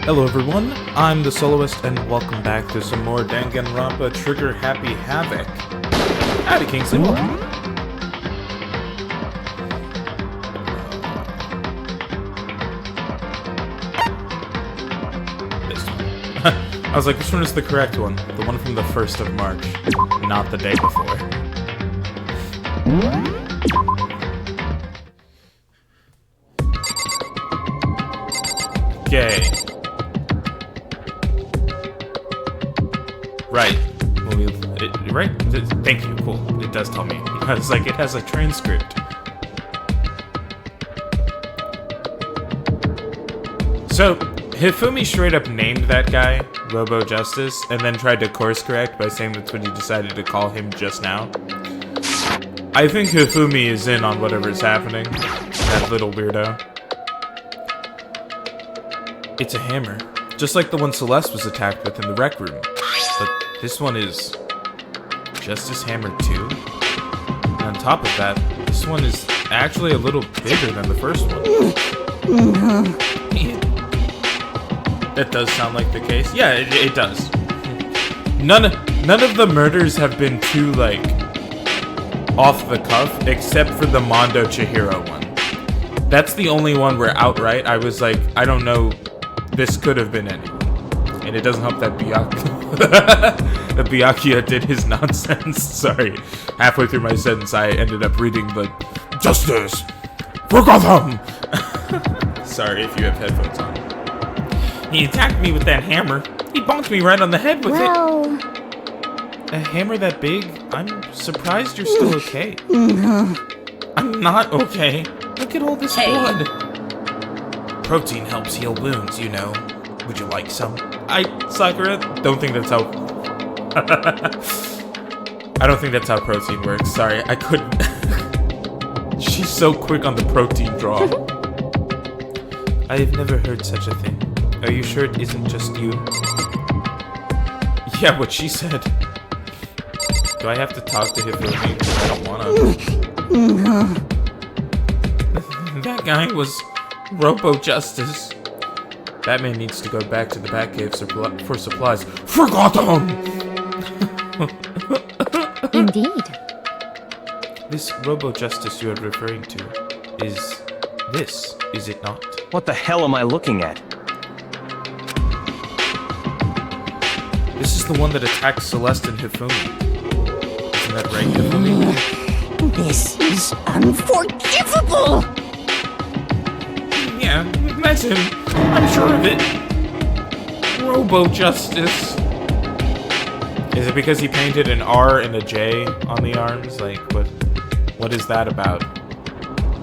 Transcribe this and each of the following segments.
Hello everyone, I'm the Soloist, and welcome back to some more Danganronpa Trigger Happy Havoc. Howdy, Kingsley, welcome. This one. I was like, which one is the correct one? The one from the 1st of March, not the day before. Okay. Right. Right? Thank you. Cool. It does tell me. I was like, it has a transcript. So, Hifumi straight up named that guy Robo Justice, and then tried to course correct by saying that's what he decided to call him just now. I think Hifumi is in on whatever's happening. That little weirdo. It's a hammer. Just like the one Celeste was attacked with in the rec room. But this one is Justice Hammer 2. And on top of that, this one is actually a little bigger than the first one. That does sound like the case. Yeah, it does. None of the murders have been too, like, off the cuff, except for the Mondo Chihiro one. That's the only one where outright I was like, I don't know, this could have been anyone. And it doesn't help that Byakuya did his nonsense. Sorry. Halfway through my sentence, I ended up reading the Justice for Gotham! Sorry if you have headphones on. He attacked me with that hammer. He bonked me right on the head with it. A hammer that big? I'm surprised you're still okay. I'm not okay. Look at all this blood. Protein helps heal wounds, you know. Would you like some? Sakura, don't think that's how... I don't think that's how protein works. Sorry, I couldn't... She's so quick on the protein draw. I have never heard such a thing. Are you sure it isn't just you? Yeah, what she said. Do I have to talk to Hifumi? I don't wanna. That guy was Robo Justice. Batman needs to go back to the Batcave for supplies. Forgotten! Indeed. This Robo Justice you are referring to is this, is it not? What the hell am I looking at? This is the one that attacked Celeste and Hifumi. Isn't that right, Hifumi? This is unforgivable! Yeah, that's him. I'm sure of it. Robo Justice. Is it because he painted an R and a J on the arms? Like, what is that about?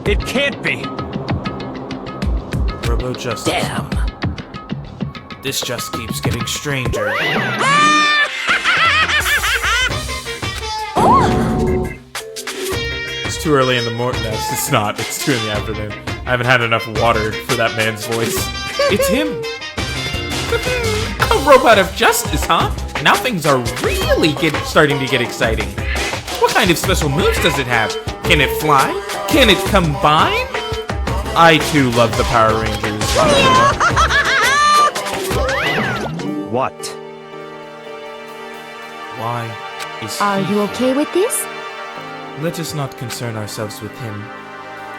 It can't be! Robo Justice. Damn! This just keeps getting stranger. It's too early in the morning. No, it's not. It's 2 in the afternoon. I haven't had enough water for that man's voice. It's him! A robot of justice, huh? Now things are really starting to get exciting. What kind of special moves does it have? Can it fly? Can it combine? I too love the Power Rangers. What? Why is Are he you okay with this? Let us not concern ourselves with him.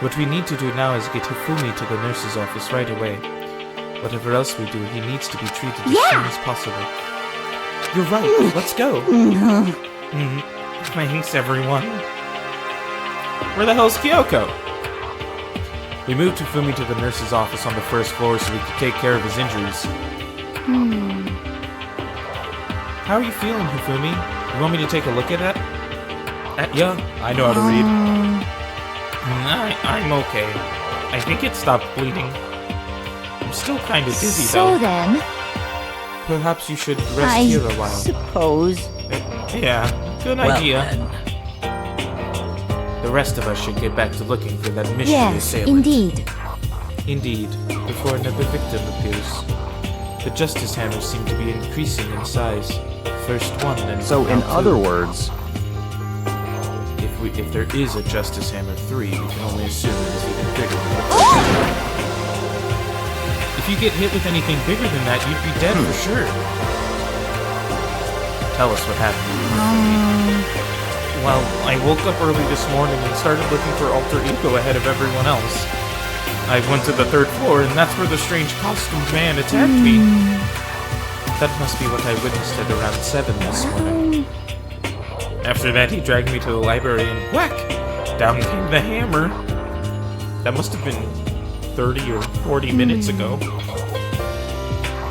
What we need to do now is get Hifumi to the nurse's office right away. Whatever else we do, he needs to be treated as soon as possible. You're right, let's go. Thanks, everyone. Where the hell's Kyoko? We moved Hifumi to the nurse's office on the 1st floor so we could take care of his injuries. How are you feeling, Hifumi? You want me to take a look at that? Yeah, I know how to read. I'm okay. I think it stopped bleeding. I'm still kind of dizzy, though. So then... Perhaps you should rest here a while. suppose... Yeah, good idea. The rest of us should get back to looking for that mystery assailant. Indeed. Indeed, before another victim appears. The Justice Hammers seem to be increasing in size. First one, then So in now other two. words... If there is a Justice Hammer 3, we can only assume it is even bigger than the first. If If you get hit with anything bigger than that, you'd be dead for sure. Tell us what happened. Well, I woke up early this morning and started looking for Alter Ego ahead of everyone else. I went to the 3rd floor, and that's where the strange costumed man attacked me. That must be what I witnessed at around 7 this morning. After that, he dragged me to the library, and whack! Down came the hammer. That must have been 30 or 40 minutes ago.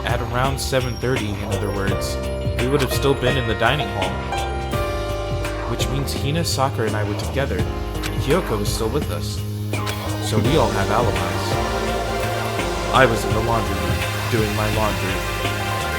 At around 7:30, in other words, we would have still been in the dining hall. Which means Hina, Sakura, and I were together, and Kyoko was still with us. So we all have alibis. I was in the laundry room, doing my laundry.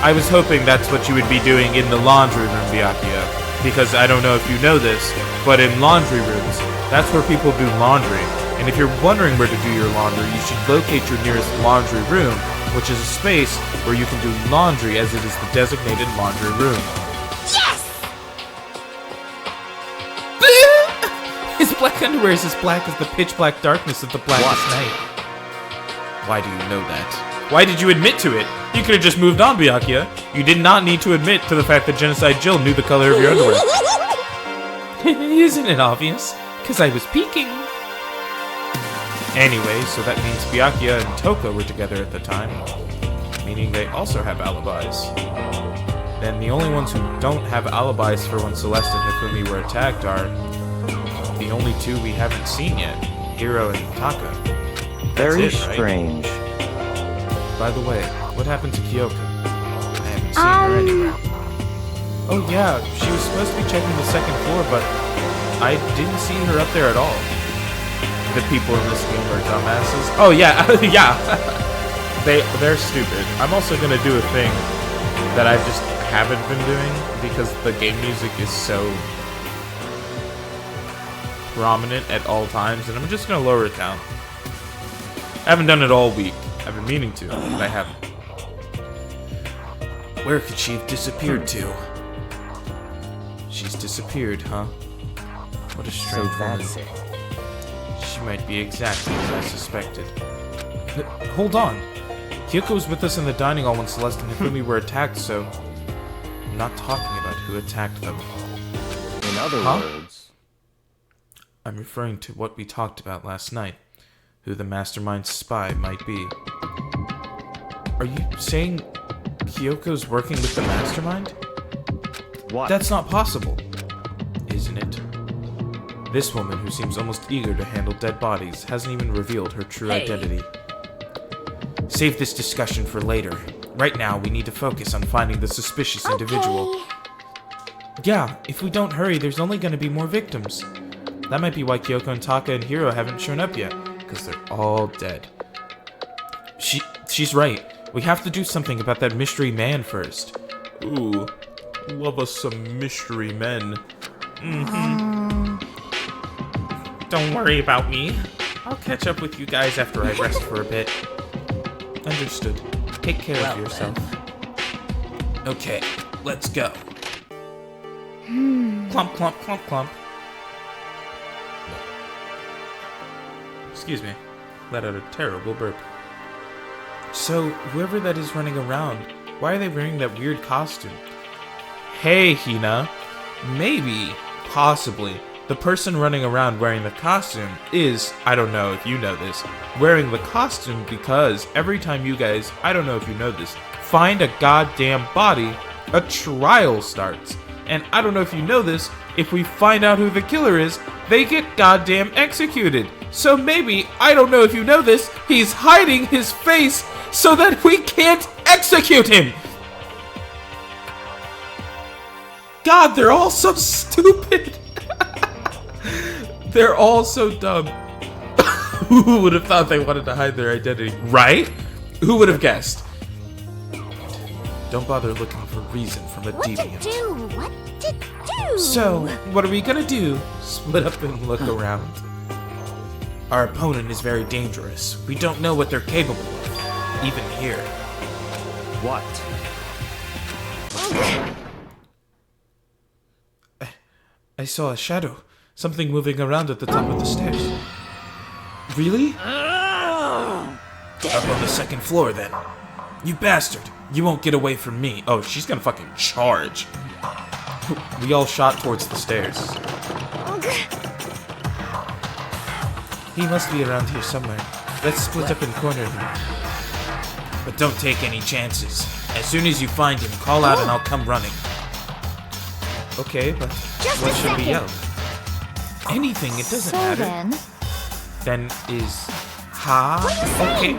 I was hoping that's what you would be doing in the laundry room, Byakuya. Because I don't know if you know this, but in laundry rooms, that's where people do laundry. And if you're wondering where to do your laundry, you should locate your nearest laundry room, which is a space where you can do laundry as it is the designated laundry room. Yes! His black underwear is as black as the pitch black darkness of the blackest night. Why do you know that? Why did you admit to it? You could have just moved on, Byakuya. You did not need to admit to the fact that Genocide Jill knew the color of your underwear. Isn't it obvious? Because I was peeking. Anyway, so that means Byakuya and Toko were together at the time, meaning they also have alibis. Then the only ones who don't have alibis for when Celeste and Hifumi were attacked are the only two we haven't seen yet, Hiro and Taka. Very it, right? strange. By the way, what happened to Kyoko? I haven't seen her anywhere. Oh yeah, she was supposed to be checking the 2nd floor, but I didn't see her up there at all. The people in this game are dumbasses. Oh yeah, yeah. They're stupid. I'm also gonna do a thing that I just haven't been doing because the game music is so prominent at all times, and I'm just gonna lower it down. I haven't done it all week. I've been meaning to, but I haven't. Where could she have disappeared to? She's disappeared, huh? What a strange So that's woman. it. She might be exactly as I suspected. Hold on. Kyoko was with us in the dining hall when Celeste and Hifumi were attacked, so I'm not talking about who attacked them. In other Huh? words, I'm referring to what we talked about last night. Who the mastermind spy might be. Are you saying Kyoko's working with the mastermind? what? That's not possible, isn't it? This woman, who seems almost eager to handle dead bodies, hasn't even revealed her true identity. Save this discussion for later. Right now, we need to focus on finding the suspicious individual. Yeah, if we don't hurry, there's only going to be more victims. That might be why Kyoko and Taka and Hiro haven't shown up yet, because they're all dead. She's right. We have to do something about that mystery man first. Ooh, love us some mystery men. Don't worry about me. I'll catch up with you guys after I rest for a bit. Understood. Take care of yourself. Okay, let's go. Clump, clump, clump, clump. Excuse me. Let out a terrible burp. So, whoever that is running around, why are they wearing that weird costume? Hey, Hina. Maybe, possibly, the person running around wearing the costume is, I don't know if you know this, wearing the costume because every time you guys, I don't know if you know this, find a goddamn body, a trial starts. And I don't know if you know this, if we find out who the killer is, they get goddamn executed. So maybe, I don't know if you know this, he's hiding his face so that we can't execute him! God, they're all so stupid! They're all so dumb. Who would have thought they wanted to hide their identity, right? Who would have guessed? Don't bother looking for reason from a deviant. What to do? So, what are we gonna do? Split up and look around. Our opponent is very dangerous. We don't know what they're capable of, even here. What? I saw a shadow. Something moving around at the top of the stairs. Really? Up on the second floor, then. You bastard! You won't get away from me. Oh, she's gonna fucking charge. We all shot towards the stairs. He must be around here somewhere. Let's split up and corner him. But don't take any chances. As soon as you find him, call out and I'll come running. Okay, but what should we yell? Anything, it doesn't matter. Then is ha? Okay.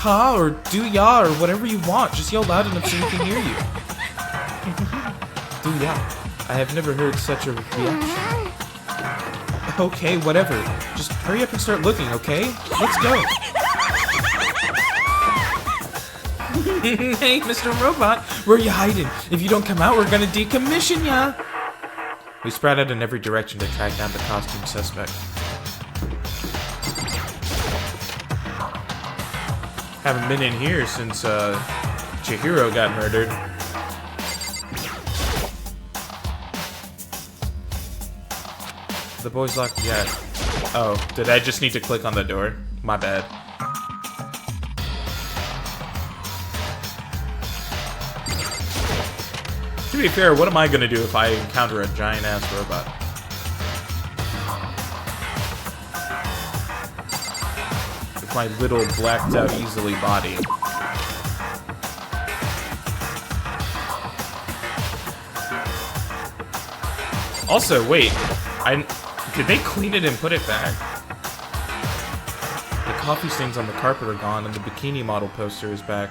Ha or do ya or whatever you want. Just yell loud enough so we can hear you. Do ya. I have never heard such a reaction. Okay, whatever. Just hurry up and start looking, okay? Let's go. Hey, Mr. Robot, where are you hiding? If you don't come out, we're gonna decommission ya. We spread out in every direction to track down the costume suspect. Haven't been in here since Chihiro got murdered. The boy's locked yet. Oh, did I just need to click on the door? My bad. To be fair, what am I gonna do if I encounter a giant-ass robot? With my little blacked-out easily body. Also, wait, did they clean it and put it back? The coffee stains on the carpet are gone, and the bikini model poster is back.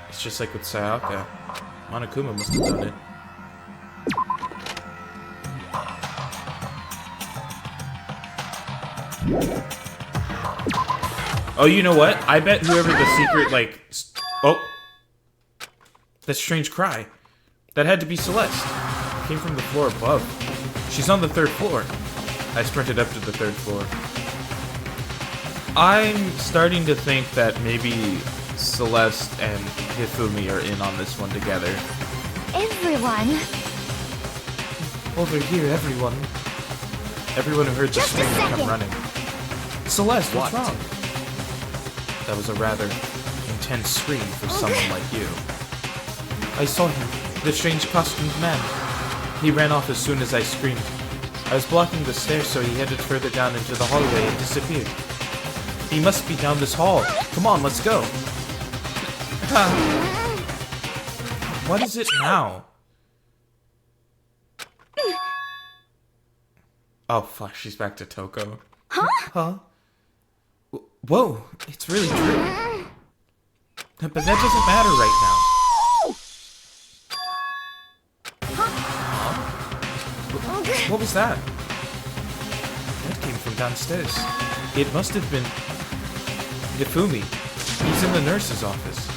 It's just like with Sayaka. Monokuma must have done it. Oh, you know what? I bet whoever the secret, like... Oh! That strange cry. That had to be Celeste. It came from the floor above. She's on the 3rd floor. I sprinted up to the 3rd floor. I'm starting to think that maybe Celeste and Hifumi are in on this one together. Everyone. Over here, everyone. Everyone who heard the scream will come running. Celeste, what's wrong? That was a rather intense scream for someone like you. I saw him, the strange costumed man. He ran off as soon as I screamed. I was blocking the stairs, so he headed further down into the hallway and disappeared. He must be down this hall. Come on, let's go. What is it now? Oh, fuck, she's back to Toko. Huh? Whoa, it's really true. But that doesn't matter right now. What was that? That came from downstairs. It must have been Hifumi. He's in the nurse's office.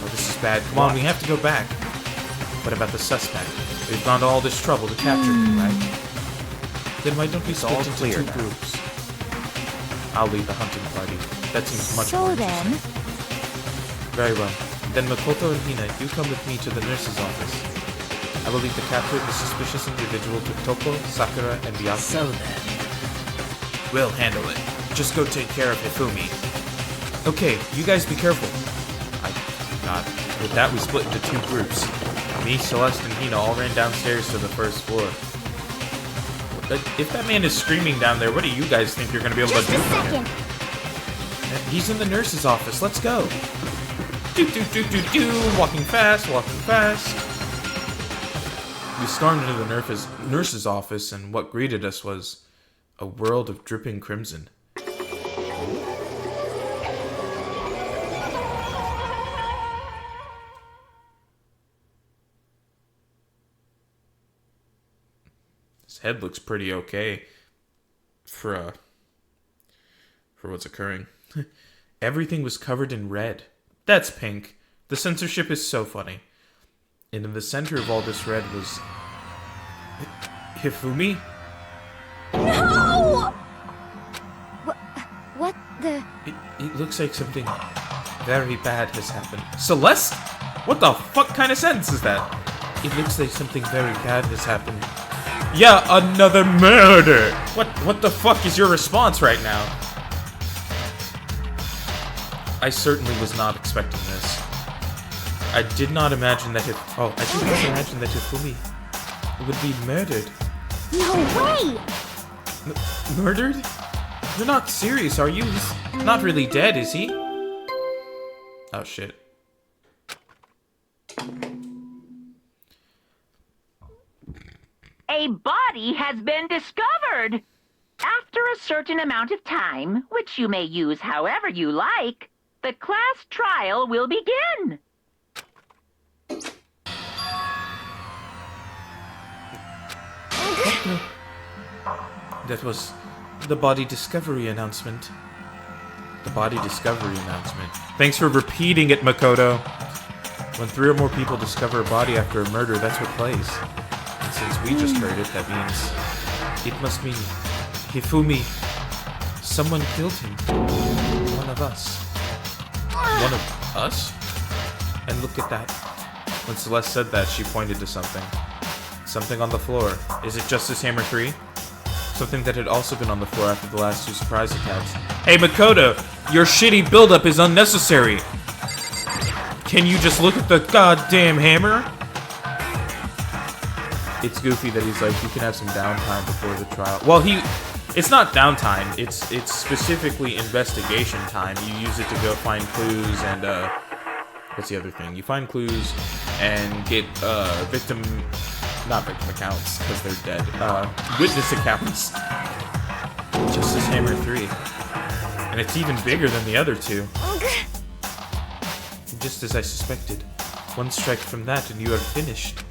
Oh, this is bad. Come on, we have to go back. What about the suspect? We've gone to all this trouble to capture him, right? Then why don't we split into 2 groups? I'll lead the hunting party. That seems much more interesting. Very well. Then Makoto and Hina, you come with me to the nurse's office. I will lead the capture of the suspicious individual to Toko, Sakura, and Byakuya. So then... We'll handle it. Just go take care of Hifumi. Okay, you guys be careful. God. With that, we split into 2 groups. Me, Celeste, and Hina all ran downstairs to the 1st floor. If that man is screaming down there, what do you guys think you're going to be able to do for him? He's in the nurse's office. Let's go. Walking fast, walking fast. We stormed into the nurse's office, and what greeted us was a world of dripping crimson. His head looks pretty okay for what's occurring. Everything was covered in red. That's pink. The censorship is so funny. And in the center of all this red was... Hifumi? No! What the... It looks like something very bad has happened. Celeste? What the fuck kind of sentence is that? It looks like something very bad has happened. Yeah, another murder! What the fuck is your response right now? I certainly was not expecting this. I did not imagine that Hifumi would be murdered. No way! Murdered? You're not serious, are you? He's not really dead, is he? Oh, shit. A body has been discovered. After a certain amount of time, which you may use however you like, the class trial will begin. That was the body discovery announcement. The body discovery announcement. Thanks for repeating it, Makoto. When 3 or more people discover a body after a murder, that's what plays. And since we just heard it, that means it must mean Hifumi. Someone killed him. One of us. One of us? And look at that. When Celeste said that, she pointed to something. Something on the floor. Is it Justice Hammer 3? Something that had also been on the floor after the last 2 surprise attacks. Hey, Makoto! Your shitty buildup is unnecessary! Can you just look at the goddamn hammer? It's goofy that he's like, you can have some downtime before the trial. Well, it's not downtime. It's specifically investigation time. You use it to go find clues and, what's the other thing? You find clues and get, not victim accounts, because they're dead. Witness accounts. Justice Hammer 3. And it's even bigger than the other 2. Just as I suspected. One strike from that and you are finished.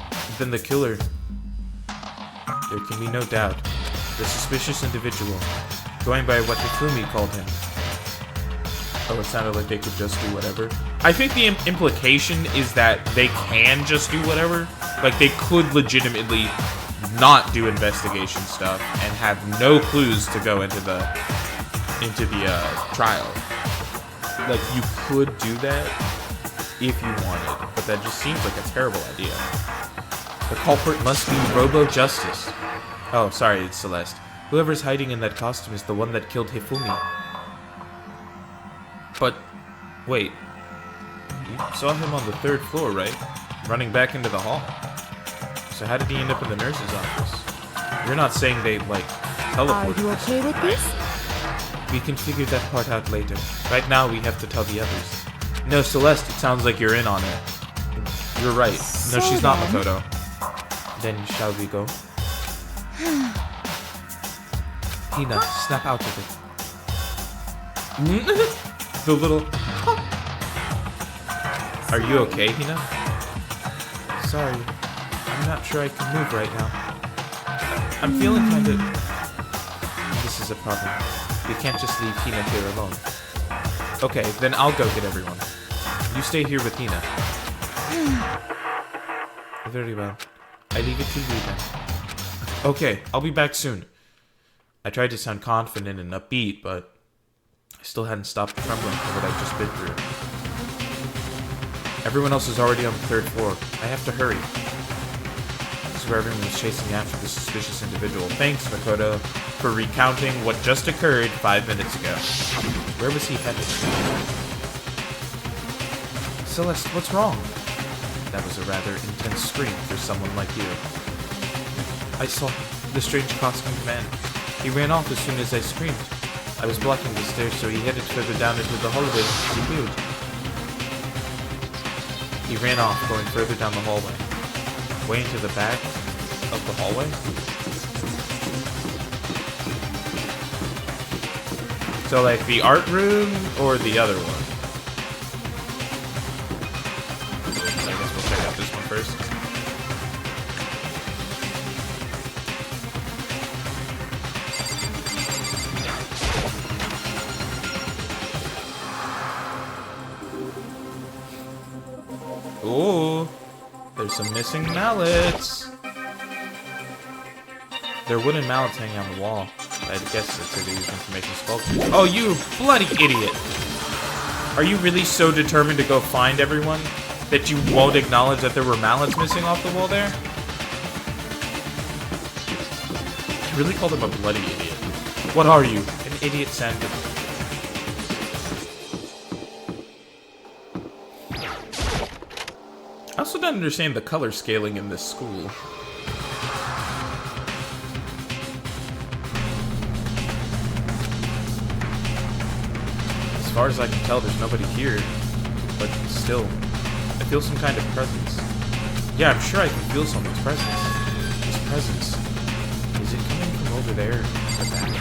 And then the killer. There can be no doubt. The suspicious individual. Going by what Hifumi called him. Oh, it sounded like they could just do whatever. I think the implication is that they can just do whatever. Like, they could legitimately not do investigation stuff and have no clues to go into the trial. Like, you could do that if you wanted, but that just seems like a terrible idea. The culprit must be Robo Justice. Oh, sorry, it's Celeste. Whoever's hiding in that costume is the one that killed Hifumi. But, wait. You saw him on the 3rd floor, right? Running back into the hall. So how did he end up in the nurse's office? You're not saying they, like, teleported. Are you okay with this? We can figure that part out later. Right now, we have to tell the others. No, Celeste, it sounds like you're in on it. You're right. No, she's not, Makoto. Then shall we go? Hina, snap out of it. The little... Are you okay, Hina? Sorry. I'm not sure I can move right now. I'm feeling kind of... This is a problem. We can't just leave Hina here alone. Okay, then I'll go get everyone. You stay here with Hina. Very well. I leave it to you then. Okay, I'll be back soon. I tried to sound confident and upbeat, but I still hadn't stopped trembling from what I'd just been through. Everyone else is already on the 3rd floor. I have to hurry. This is where everyone was chasing after the suspicious individual. Thanks, Makoto, for recounting what just occurred 5 minutes ago. Where was he headed? Celeste, what's wrong? That was a rather intense scream for someone like you. I saw the strange costumed man. He ran off as soon as I screamed. I was blocking the stairs, so he headed further down into the hallway. He moved. He ran off, going further down the hallway. Way into the back of the hallway? So, like, the art room or the other one? I guess we'll check out this one first. Ooh, there's some missing mallets. There are wooden mallets hanging on the wall. I guess that's how they use information sculptures. Oh, you bloody idiot! Are you really so determined to go find everyone that you won't acknowledge that there were mallets missing off the wall there? I really called him a bloody idiot. What are you? An idiot sandwich. I also don't understand the color scaling in this school. As far as I can tell, there's nobody here. But still, I feel some kind of presence. Yeah, I'm sure I can feel someone's presence. This presence. Is it coming from over there? Or back?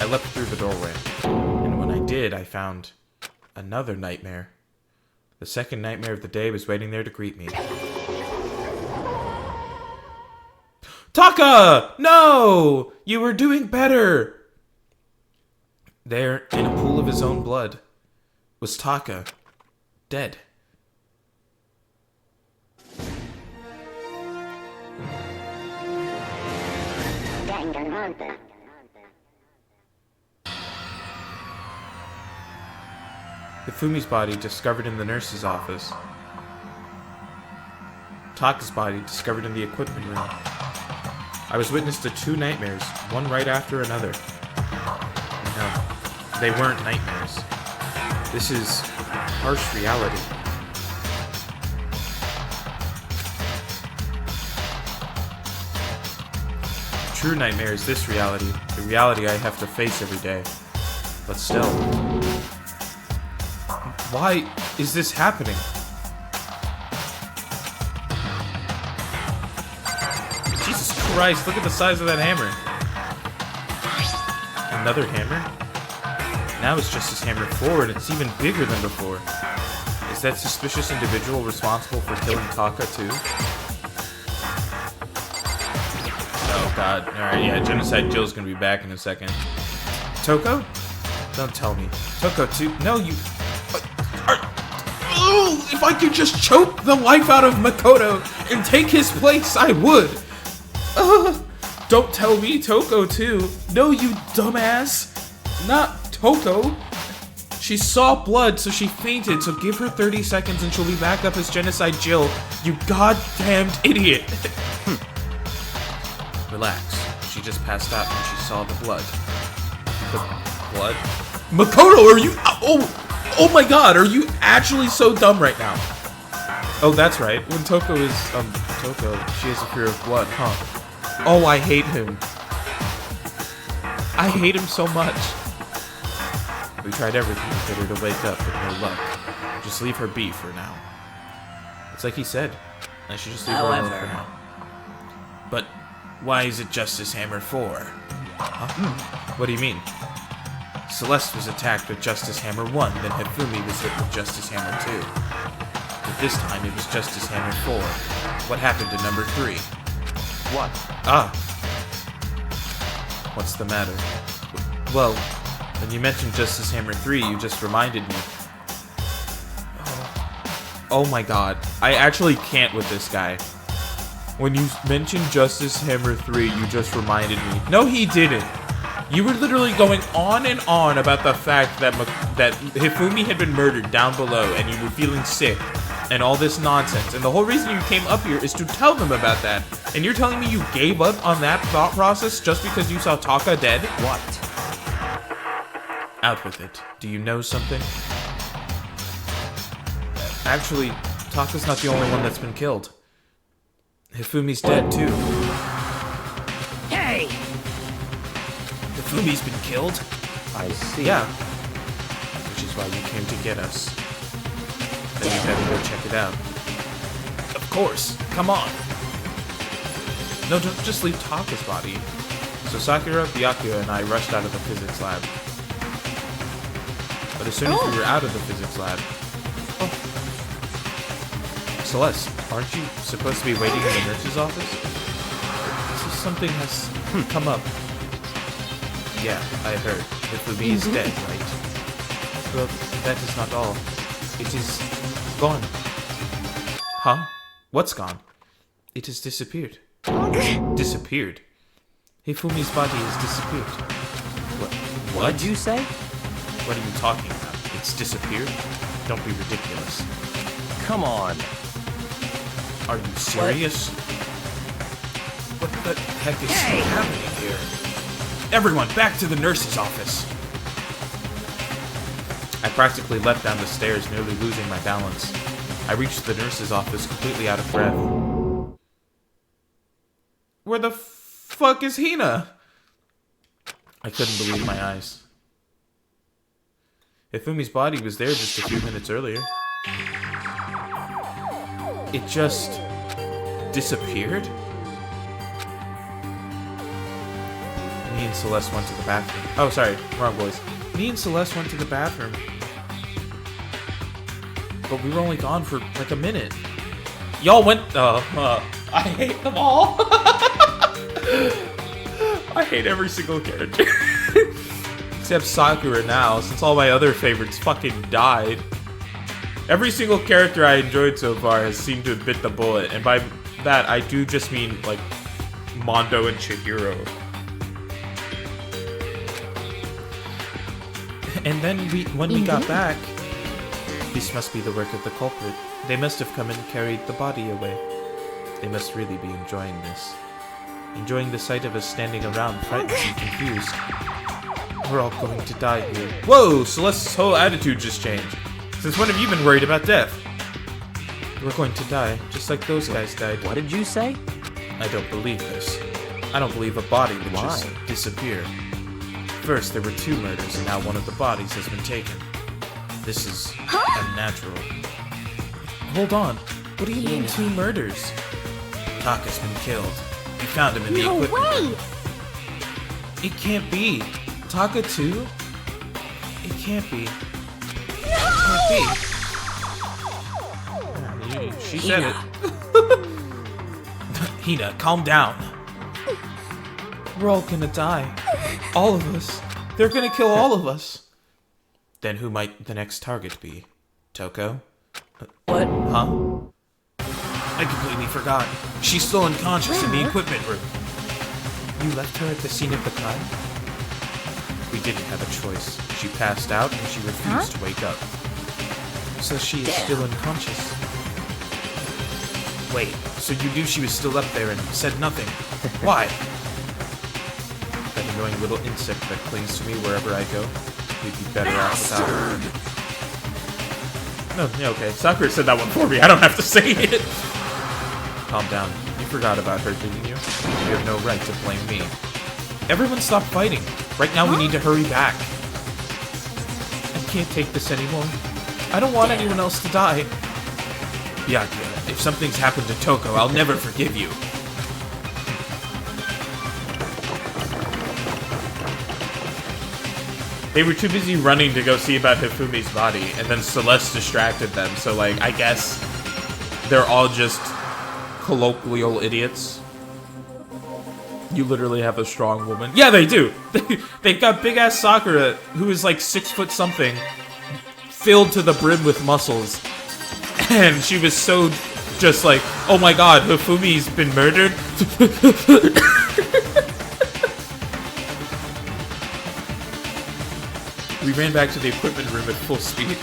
I leapt through the doorway. And when I did, I found another nightmare. The second nightmare of the day was waiting there to greet me. Taka! No! You were doing better! There, in a pool of his own blood, was Taka, dead. Hifumi's body discovered in the nurse's office. Taka's body discovered in the equipment room. I was witness to 2 nightmares, one right after another. No, they weren't nightmares. This is harsh reality. True nightmare is this reality, the reality I have to face every day. But still, why is this happening? Jesus Christ, look at the size of that hammer. Another hammer? Now it's Justice Hammer 4 and it's even bigger than before. Is that suspicious individual responsible for killing Taka too? Oh god. Alright, yeah, Genocide Jill's gonna be back in a second. Toko? Don't tell me. Toko too? No, you... Oh, if I could just choke the life out of Makoto and take his place, I would! Don't tell me Toko too. No, you dumbass. Not Toko. She saw blood, so she fainted, so give her 30 seconds and she'll be back up as Genocide Jill, you goddamned idiot. Relax. She just passed out when she saw the blood. The blood? Makoto, are you... Oh my god, are you actually so dumb right now? Oh, that's right. When Toko is, Toko, she has a fear of blood, huh? Oh, I hate him. I hate him so much. We tried everything to get her to wake up, but no luck. Just leave her be for now. It's like he said. I should just leave her alone for now. But why is it Justice Hammer 4? Huh? What do you mean? Celeste was attacked with Justice Hammer 1, then Hifumi was hit with Justice Hammer 2. But this time it was Justice Hammer 4. What happened to number 3? What? Ah. What's the matter? Well, when you mentioned Justice Hammer 3, you just reminded me. Oh my god. I actually can't with this guy. When you mentioned Justice Hammer 3, you just reminded me. No, he didn't. You were literally going on and on about the fact that that Hifumi had been murdered down below and you were feeling sick and all this nonsense. And the whole reason you came up here is to tell them about that. And you're telling me you gave up on that thought process just because you saw Taka dead? What? Out with it. Do you know something? Actually, Taka's not the only one that's been killed. Hifumi's dead too. Hey! Hifumi's been killed? I see. Yeah. Which is why you came to get us. Then you better go check it out. Of course. Come on. No, don't just leave Taka's body. So Sakura, Byakuya, and I rushed out of the physics lab. But as soon as we were out of the physics lab... Oh. Celeste, aren't you supposed to be waiting in the nurse's office? So something has come up. Yeah, I heard. Hifumi is dead, right? Well, that is not all. It is gone. Huh? What's gone? It has disappeared. Disappeared? Hifumi's body has disappeared. What? What'd you say? What are you talking about? It's disappeared? Don't be ridiculous. Come on. Are you serious? What the heck is happening here? Everyone, back to the nurse's office. I practically leapt down the stairs, nearly losing my balance. I reached the nurse's office completely out of breath. Where the fuck is Hina? I couldn't believe my eyes. Ifumi's body was there just a few minutes earlier. It just disappeared? Me and Celeste went to the bathroom. Oh, sorry, wrong voice. Me and Celeste went to the bathroom. But we were only gone for like a minute. Y'all went. I hate them all. I hate every single character. Except Sakura now, since all my other favorites fucking died. Every single character I enjoyed so far has seemed to have bit the bullet, and by that I do just mean like Mondo and Chihiro. And then when we got back, this must be the work of the culprit. They must have come and carried the body away. They must really be enjoying this. Enjoying the sight of us standing around, frightened and confused. We're all going to die here. Whoa, Celeste's whole attitude just changed. Since when have you been worried about death? We're going to die, just like those guys died. What did you say? I don't believe this. I don't believe a body would just disappear. First, there were 2 murders, and now one of the bodies has been taken. This is unnatural. Hold on. What do you mean 2 murders? Taka's been killed. We found him in the equipment room. It can't be. Taka too? It can't be. It can't be. She said it. Hina, calm down. We're all gonna die. All of us. They're gonna kill all of us. Then who might the next target be? Toko? What? Huh? I completely forgot. She's still unconscious in the equipment room. You left her at the scene of the crime? We didn't have a choice. She passed out and she refused to wake up. So she is still unconscious. Wait, so you knew she was still up there and said nothing? Why? That annoying little insect that clings to me wherever I go. We'd be better off without her. No, yeah, okay. Sakura said that one for me. I don't have to say it. Calm down. You forgot about her, didn't you? You have no right to blame me. Everyone stop fighting. Right now we need to hurry back. I can't take this anymore. I don't want anyone else to die. Byakuya, if something's happened to Toko, I'll never forgive you. They were too busy running to go see about Hifumi's body, and then Celeste distracted them, so like, I guess they're all just colloquial idiots. You literally have a strong woman. Yeah, they do. They've got big-ass Sakura, who is like 6 foot something, filled to the brim with muscles. And she was so just like, oh my god, Hifumi's been murdered? We ran back to the equipment room at full speed.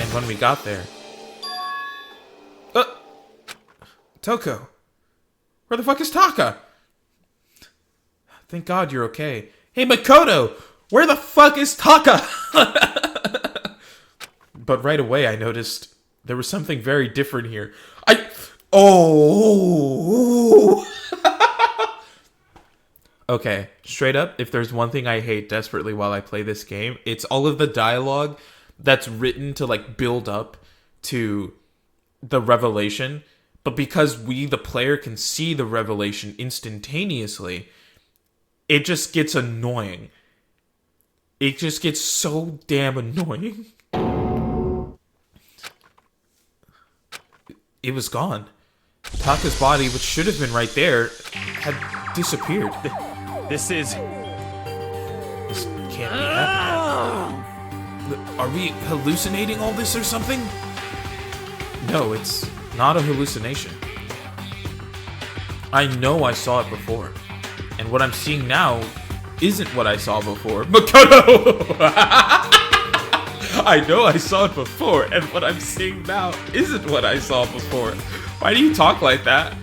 And when we got there... Toko. Where the fuck is Taka? Thank God you're okay. Hey, Makoto! Where the fuck is Taka? But right away I noticed there was something very different here. Oh! Okay, straight up, if there's one thing I hate desperately while I play this game, it's all of the dialogue that's written to, like, build up to the revelation. But because we, the player, can see the revelation instantaneously, it just gets annoying. It just gets so damn annoying. It was gone. Taka's body, which should have been right there, had disappeared. This can't be happening. Are we hallucinating all this or something? No, it's not a hallucination. I know I saw it before. And what I'm seeing now isn't what I saw before. Makoto! I know I saw it before, and what I'm seeing now isn't what I saw before. Why do you talk like that?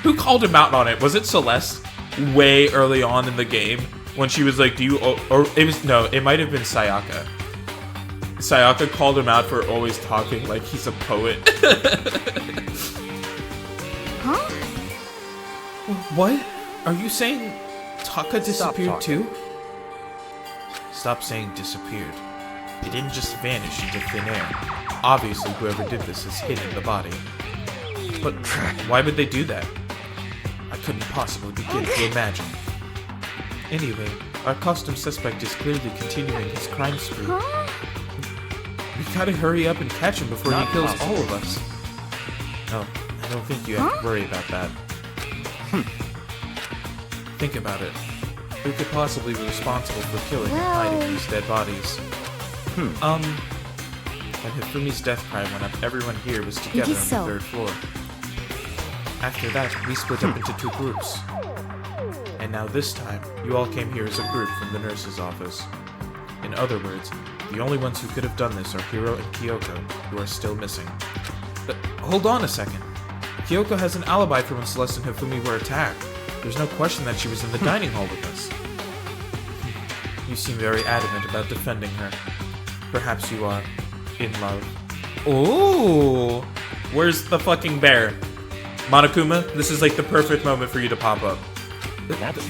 Who called him out on it? Was it Celeste? Way early on in the game, when she was like, do you, or it was, no, it might have been Sayaka. Sayaka called him out for always talking like he's a poet. Huh? What? Are you saying Taka disappeared too? Stop saying disappeared. It didn't just vanish into thin air. Obviously, whoever did this has hidden the body. But why would they do that? I couldn't possibly begin to imagine. Anyway, our costume suspect is clearly continuing his crime spree. Huh? We gotta hurry up and catch him before Not he kills possible. all of us. No, I don't think you have to worry about that. Think about it. Who could possibly be responsible for killing and hiding these dead bodies? When Hifumi's death cry went up, everyone here was together on the so. 3rd floor. After that, we split up into 2 groups. And now this time, you all came here as a group from the nurse's office. In other words, the only ones who could have done this are Hiro and Kyoko, who are still missing. But hold on a second. Kyoko has an alibi for when Celeste and Hifumi were attacked. There's no question that she was in the dining hall with us. You seem very adamant about defending her. Perhaps you are in love. Ooh! Where's the fucking bear? Monokuma, this is like the perfect moment for you to pop up.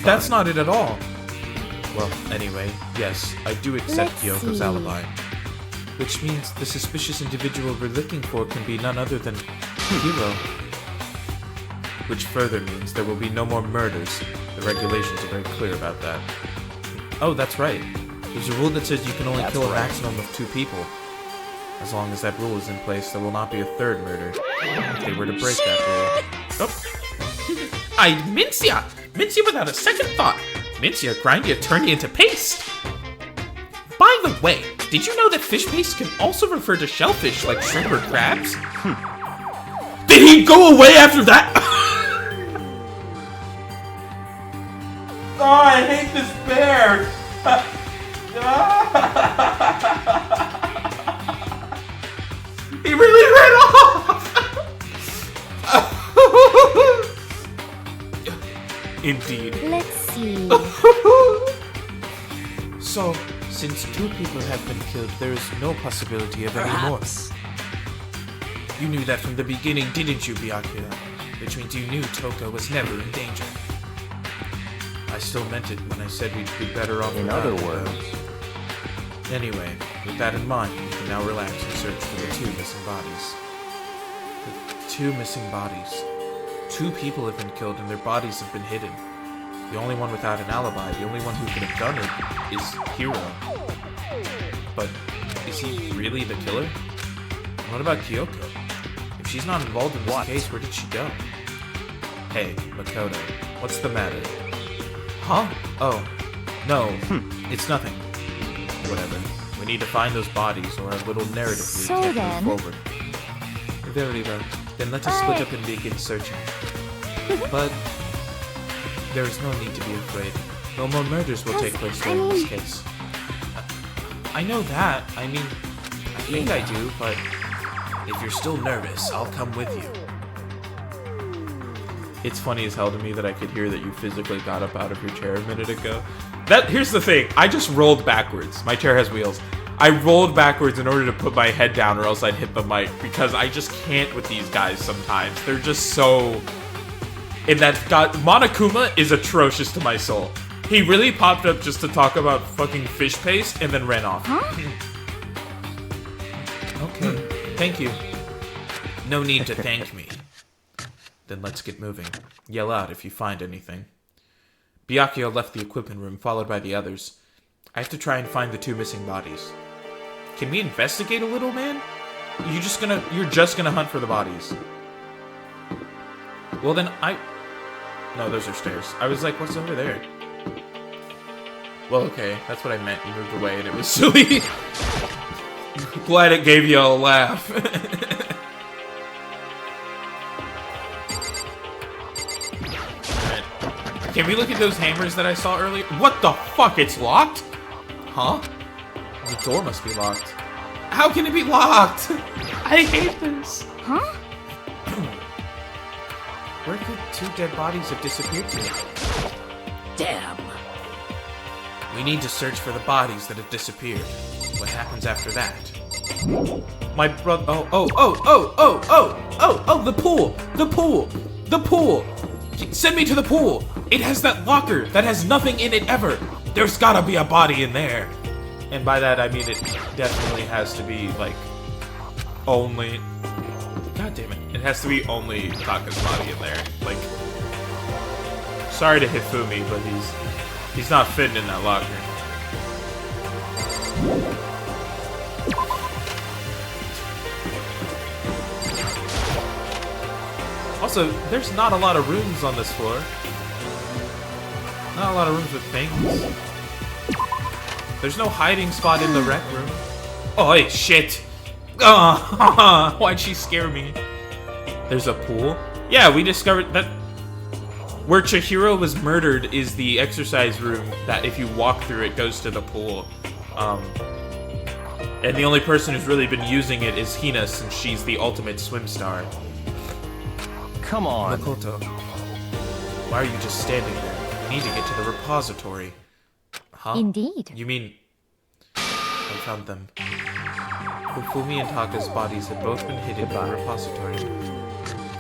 That's not it at all. Well, anyway, yes, I do accept Let's Kyoko's see. alibi. Which means the suspicious individual we're looking for can be none other than Hiro. Which further means there will be no more murders. The regulations are very clear about that. Oh, that's right. There's a rule that says you can only kill a maximum of 2 people. As long as that rule is in place, there will not be a 3rd murder. If they were to break that rule... Oh. I mince ya! Mince ya without a second thought! Mince ya, grind ya, turn ya into paste! By the way, did you know that fish paste can also refer to shellfish like shrimp or crabs? Did he go away after that? Oh, I hate this bear! He really ran off! Indeed. Let's see. So, since 2 people have been killed, there is no possibility of any more. You knew that from the beginning, didn't you, Byakuya? Which means you knew Toko was never in danger. I still meant it when I said we'd be better off In without other it, words. though. Anyway, with that in mind, we can now relax and search for the 2 missing bodies. The 2 missing bodies. 2 people have been killed and their bodies have been hidden. The only one without an alibi, the only one who could have done it, is Hiro. But is he really the killer? And what about Kyoko? If she's not involved in this case, where did she go? Hey, Makoto, what's the matter? Huh? Oh, no, it's nothing. Whatever. We need to find those bodies, or our little narrative So can't then- move forward. Very well. Then let us split up and begin searching. But there is no need to be afraid. No more murders will take place during this case. I know that. I mean, I think I do, but if you're still nervous, I'll come with you. It's funny as hell to me that I could hear that you physically got up out of your chair a minute ago. Here's the thing. I just rolled backwards. My chair has wheels. I rolled backwards in order to put my head down or else I'd hit the mic because I just can't with these guys sometimes. They're just so... And Monokuma is atrocious to my soul. He really popped up just to talk about fucking fish paste and then ran off. Okay, thank you. No need to thank me. Then let's get moving. Yell out if you find anything. Byakuya left the equipment room, followed by the others. I have to try and find the 2 missing bodies. Can we investigate a little, man? You're just gonna hunt for the bodies. Well then, no, those are stairs. I was like, what's over there? Well, okay, that's what I meant. You moved away and it was silly. Glad it gave you a laugh. Alright. Can we look at those hammers that I saw earlier? What the fuck? It's locked? Huh? The door must be locked. How can it be locked? I hate this. Huh? Where could 2 dead bodies have disappeared to? Damn. We need to search for the bodies that have disappeared. What happens after that? My brother. Oh, the pool! The pool! The pool! Send me to the pool! It has that locker that has nothing in it ever! There's gotta be a body in there! And by that I mean it definitely has to be, like, only... God damn it. It has to be only Taka's body in there. Like, sorry to Hifumi, but he's not fitting in that locker. Also, there's not a lot of rooms on this floor. Not a lot of rooms with things. There's no hiding spot in the rec room. Oh, hey, shit! Oh, why'd she scare me? There's a pool? Yeah, we discovered that where Chihiro was murdered is the exercise room that if you walk through it goes to the pool. And the only person who's really been using it is Hina, since she's the ultimate swim star. Come on. Makoto, why are you just standing there? We need to get to the repository. Huh? Indeed. You mean... I found them. Hifumi and Taka's bodies had both been hidden in the repository.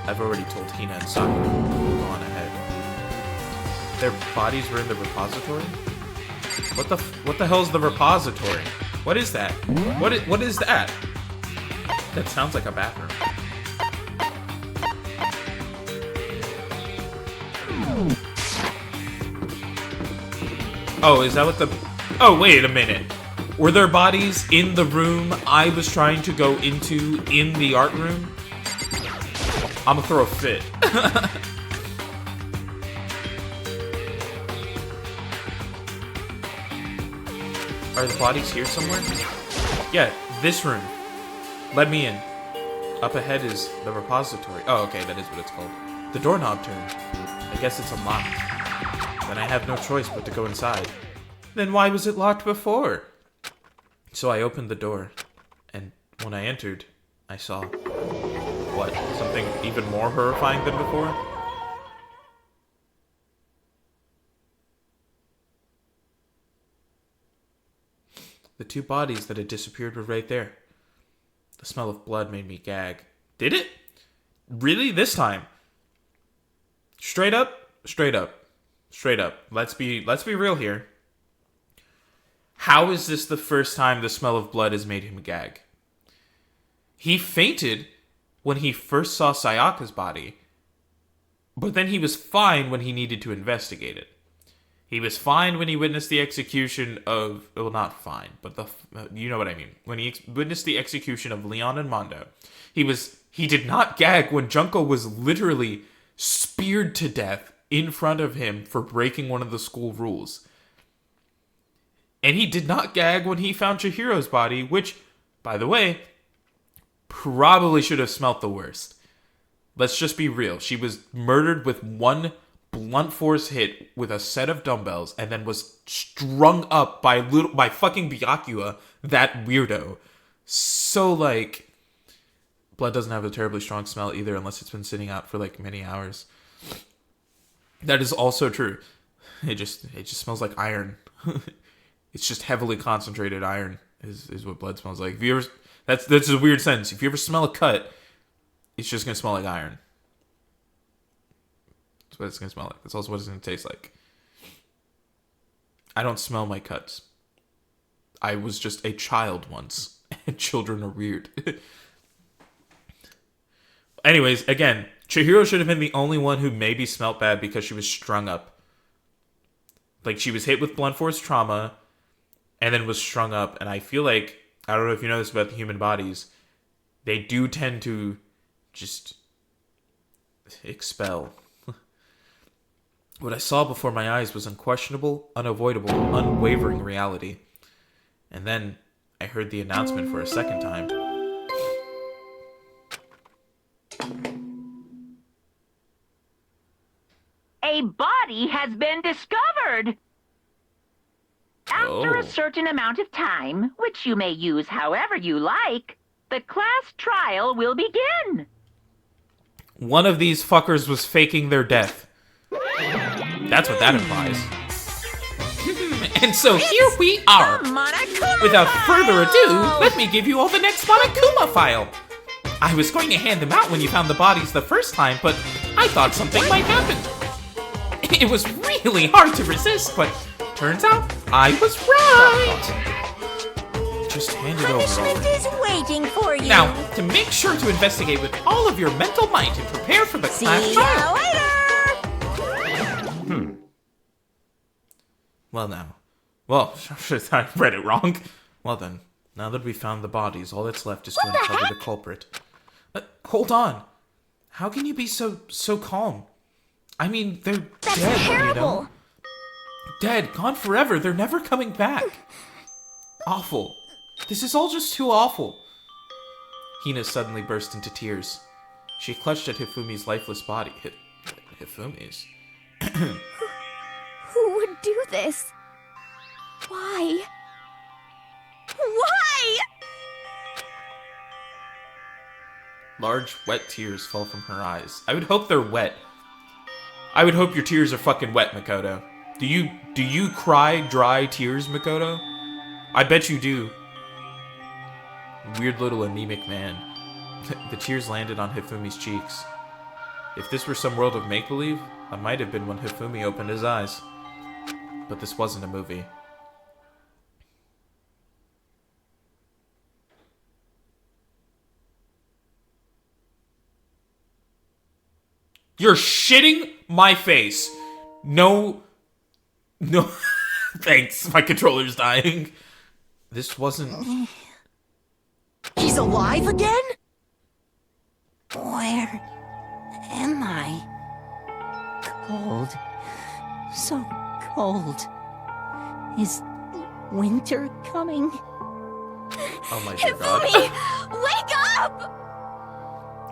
I've already told Hina and Sakura. Go on ahead. Their bodies were in the repository? What the hell is the repository? What is that? What is that? That sounds like a bathroom. Oh, is that what the... Oh, wait a minute. Were their bodies in the room I was trying to go into in the art room? I'ma throw a fit. Are the bodies here somewhere? Yeah, this room. Let me in. Up ahead is the repository. Oh, okay, that is what it's called. The doorknob turned. I guess it's unlocked. Then I have no choice but to go inside. Then why was it locked before? So I opened the door, and when I entered, I saw... What? Something even more horrifying than before? The two bodies that had disappeared were right there. The smell of blood made me gag. Did it? Really? This time? Straight up? Straight up. Straight up. Let's be real here. How is this the first time the smell of blood has made him gag? He fainted when he first saw Sayaka's body, but then he was fine when he needed to investigate it. He was fine when he witnessed the execution of... Well, not fine, but you know what I mean. When he witnessed the execution of Leon and Mondo. He did not gag when Junko was literally speared to death in front of him for breaking one of the school rules. And he did not gag when he found Chihiro's body, which, by the way, probably should have smelt the worst. Let's just be real. She was murdered with one blunt force hit with a set of dumbbells and then was strung up by fucking Byakuya, that weirdo. So, like, blood doesn't have a terribly strong smell either unless it's been sitting out for, like, many hours. That is also true. It just smells like iron. It's just heavily concentrated iron is what blood smells like. If you ever, that's a weird sentence. If you ever smell a cut, it's just gonna smell like iron. That's what it's gonna smell like. That's also what it's gonna taste like. I don't smell my cuts. I was just a child once, and children are weird. Anyways, again, Chihiro should have been the only one who maybe smelt bad because she was strung up. Like, she was hit with blunt force trauma, and then was strung up, and I feel like, I don't know if you know this about the human bodies, they do tend to just expel. What I saw before my eyes was unquestionable, unavoidable, unwavering reality. And then I heard the announcement for a second time. A body has been discovered! After a certain amount of time, which you may use however you like, the class trial will begin. One of these fuckers was faking their death. That's what that implies. And so here we are. Monokuma Without further ado, file! let me give you all the next Monokuma file. I was going to hand them out when you found the bodies the first time, but I thought something might happen. It was really hard to resist, but turns out I was right. Just hand it over Punishment already. is waiting for you. Now, to make sure to investigate with all of your mental might and prepare for the See class you trial. later. Well now. Well, I read it wrong. Well then, now that we found the bodies, all that's left is to uncover the culprit. Hold on. How can you be so calm? I mean, they're That's dead, terrible. you know? Dead, gone forever. They're never coming back. Awful. This is all just too awful. Hina suddenly burst into tears. She clutched at Hifumi's lifeless body. Hifumi's? Who would do this? Why? Why? Large, wet tears fall from her eyes. I would hope they're wet. I would hope your tears are fucking wet, Makoto. Do you cry dry tears, Makoto? I bet you do. Weird little anemic man. The tears landed on Hifumi's cheeks. If this were some world of make-believe, I might have been when Hifumi opened his eyes. But this wasn't a movie. You're shitting my face. No. Thanks, my controller's dying. This wasn't... He's alive again? Where am I? Cold. So cold. Is winter coming? Oh my dear god. Hifumi! Wake up!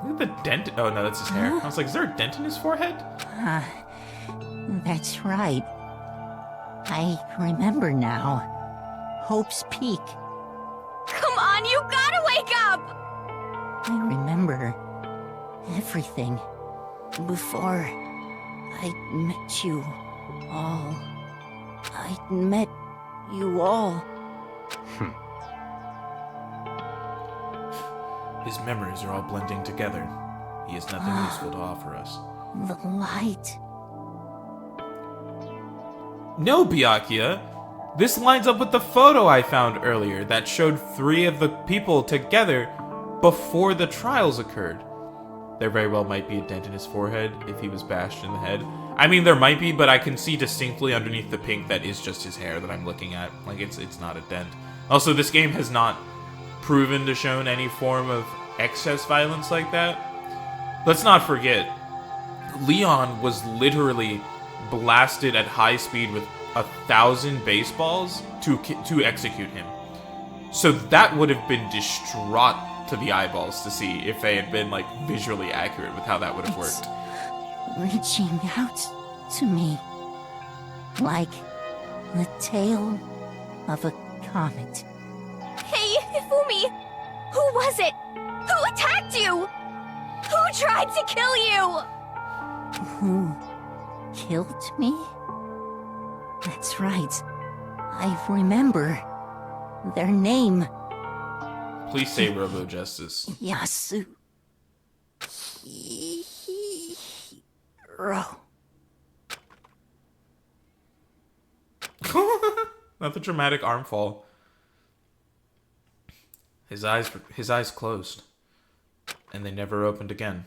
Look at the dent. Oh no, that's his hair. I was like, is there a dent in his forehead? That's right. I remember now. Hope's Peak. Come on, you gotta wake up! I remember everything before I met you all. I met you all. His memories are all blending together. He has nothing useful to offer us. The light. No, Byakuya. This lines up with the photo I found earlier that showed 3 of the people together before the trials occurred. There very well might be a dent in his forehead if he was bashed in the head. I mean, there might be, but I can see distinctly underneath the pink that is just his hair that I'm looking at. Like, it's not a dent. Also, this game has not proven to show any form of excess violence like that. Let's not forget, Leon was literally blasted at high speed with 1,000 baseballs to execute him. So that would have been distraught to the eyeballs to see if they had been, like, visually accurate with how that would have worked. Reaching out to me. Like the tail of a comet. Hey, Hifumi! Who was it? Who attacked you? Who tried to kill you? Who killed me? That's right. I remember their name. Please say Robo Justice. Yasu. Hiro. Not the dramatic arm fall. His eyes closed, and they never opened again.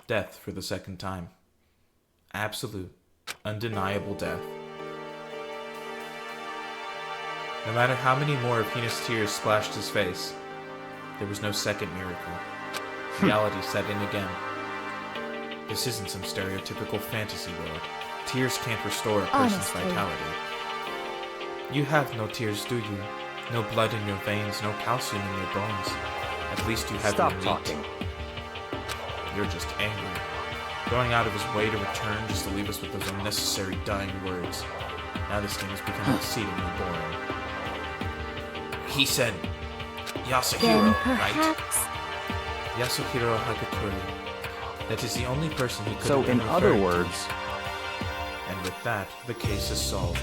Death for the second time. Absolute, undeniable death. No matter how many more of Hina's tears splashed his face, there was no second miracle. Reality set in again. This isn't some stereotypical fantasy world. Tears can't restore a person's Honestly. vitality. You have no tears, do you? No blood in your veins, no calcium in your bones. At least you have Stop your meat. talking. You're just angry. Going out of his way to return just to leave us with those unnecessary dying words. Now this game has become exceedingly boring. He said, Yasuhiro, Then right? perhaps... Yasuhiro Hagakure. That is the only person he could So, have been in other referring to. words, And with that, the case is solved.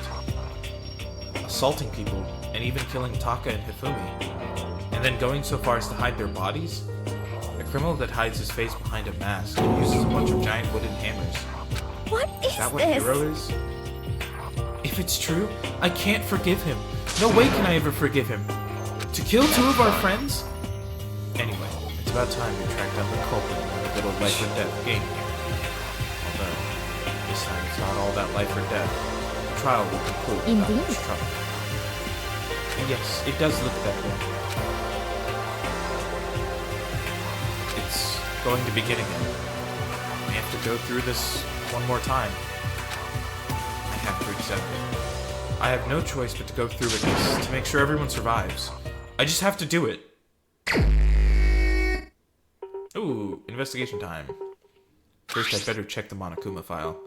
assaulting people, and even killing Taka and Hifumi, and then going so far as to hide their bodies? A criminal that hides his face behind a mask and uses a bunch of giant wooden hammers. What is Is that what this? Hero is? If it's true, I can't forgive him. No way can I ever forgive him. To kill 2 of our friends? Anyway, it's about time we track down the culprit in a little life or death game here. Although, this time it's not all that life or death. The trial will conclude without Indeed. much trouble. And yes, it does look that way. It's going to begin again. We have to go through this one more time. I have to accept it. I have no choice but to go through with this to make sure everyone survives. I just have to do it. Ooh, investigation time. First, I'd better check the Monokuma file.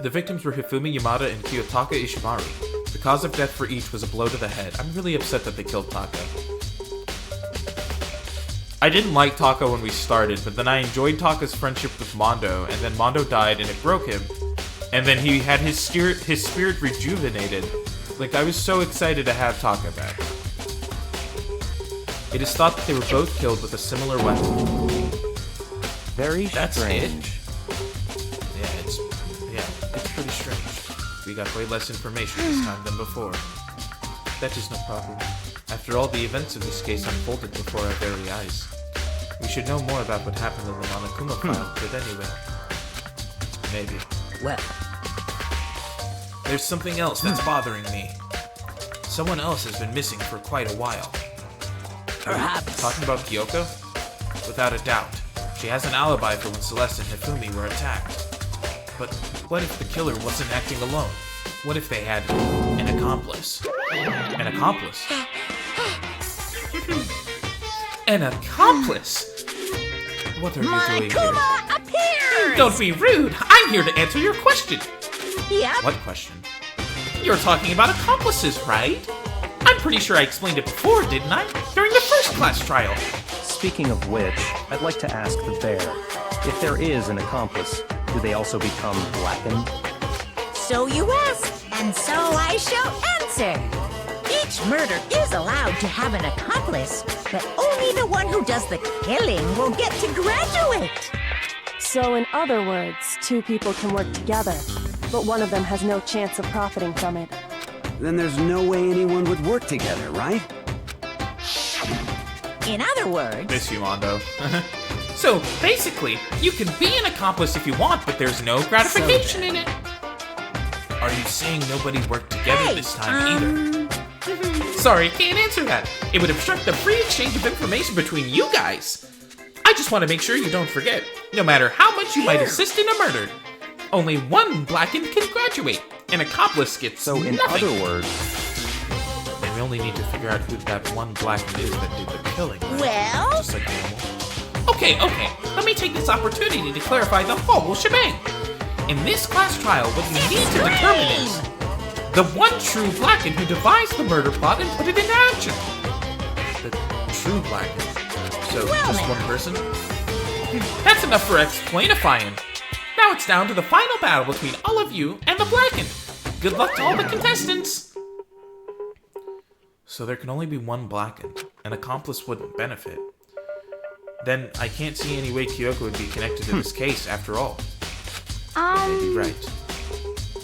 The victims were Hifumi Yamada and Kiyotaka Ishimari. The cause of death for each was a blow to the head. I'm really upset that they killed Taka. I didn't like Taka when we started, but then I enjoyed Taka's friendship with Mondo, and then Mondo died and it broke him. And then he had his spirit rejuvenated. Like, I was so excited to have Taka back. It is thought that they were both killed with a similar weapon. Very That's strange. It's pretty strange. We got way less information this time than before. That is no problem. After all, the events of this case unfolded before our very eyes. We should know more about what happened in the Monokuma file, but anyway. Maybe. Well, There's something else that's bothering me. Someone else has been missing for quite a while. perhaps. Talking about Kyoko? Without a doubt. She has an alibi for when Celeste and Hifumi were attacked. But what if the killer wasn't acting alone? What if they had an accomplice? An accomplice? An accomplice? What are you doing here? Monokuma appears! Don't be rude! I'm here to answer your question! Yep. What question? You're talking about accomplices, right? I'm pretty sure I explained it before, didn't I? During the first class trial. Speaking of which, I'd like to ask the bear, if there is an accomplice, do they also become blackened? So you ask, and so I shall answer. Each murder is allowed to have an accomplice, but only the one who does the killing will get to graduate. So in other words, 2 people can work together, but one of them has no chance of profiting from it. Then there's no way anyone would work together, right? In other words, Miss you, Mondo. So, basically, you can be an accomplice if you want, but there's no gratification in it. Are you saying nobody worked together this time either? Sorry, can't answer that. It would obstruct the free exchange of information between you guys. I just want to make sure you don't forget, no matter how much you might assist in a murder, only one blackened can graduate. An accomplice gets So in nothing. other words, Then we only need to figure out who that one blackened is that did the killing, right? well, Just like normal. Okay. Let me take this opportunity to clarify the whole shebang. In this class trial, what you need to determine is the one true blackened who devised the murder plot and put it into action. The true blackened. So, just one person? That's enough for explainifying. Now it's down to the final battle between all of you and the blackened. Good luck to all the contestants. So there can only be one blackened. An accomplice wouldn't benefit. Then I can't see any way Kyoko would be connected to this case after all. Maybe right.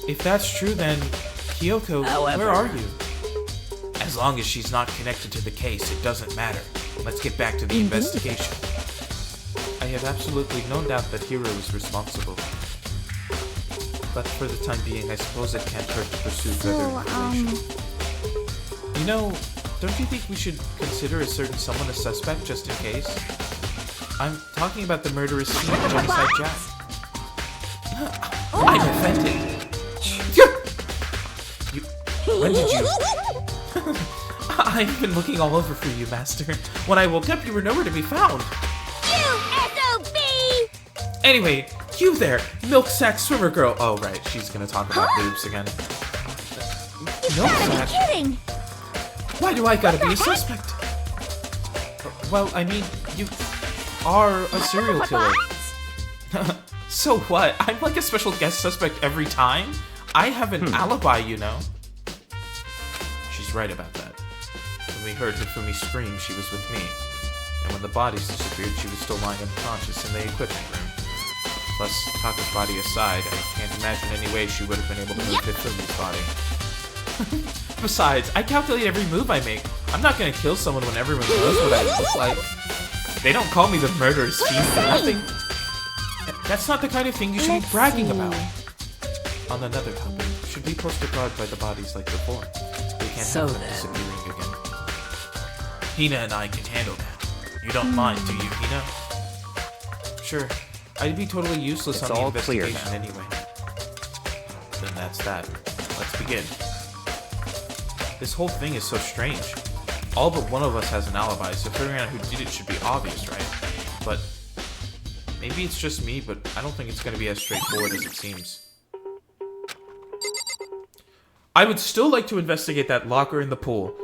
If that's true, then Kyoko, where are you? As long as she's not connected to the case, it doesn't matter. Let's get back to the investigation. I have absolutely no doubt that Hiro is responsible. But for the time being, I suppose it can't hurt to pursue further information. You know, don't you think we should consider a certain someone a suspect just in case? I'm talking about the murderous scene of Genocide Jack. I'm offended. When did you... I've been looking all over for you, Master. When I woke up, you were nowhere to be found. You SOB! Anyway, you there, milk sack swimmer girl. Oh, right, she's gonna talk about boobs again. Milk Gotta sack? be kidding! Why do I gotta be a suspect? Well, I mean, you are a serial killer. So what? I'm like a special guest suspect every time? I have an alibi, you know. was right about that. When we heard Hifumi scream, she was with me. And when the bodies disappeared, she was still lying unconscious in the equipment room. Plus, Taka's body aside, I can't imagine any way she would have been able to move Hifumi's body. Besides, I calculate every move I make. I'm not gonna kill someone when everyone knows what I look like. They don't call me the murderous fiend for nothing. That's not the kind of thing you should be bragging about. On another topic, should we post a guard by the bodies like before? We can't have them disappearing again. Hina and I can handle that. You don't mind, do you, Hina? Sure. I'd be totally useless on the investigation anyway. Then that's that. Let's begin. This whole thing is so strange. All but one of us has an alibi, so figuring out who did it should be obvious, right? But maybe it's just me, but I don't think it's going to be as straightforward as it seems. I would still like to investigate that locker in the pool,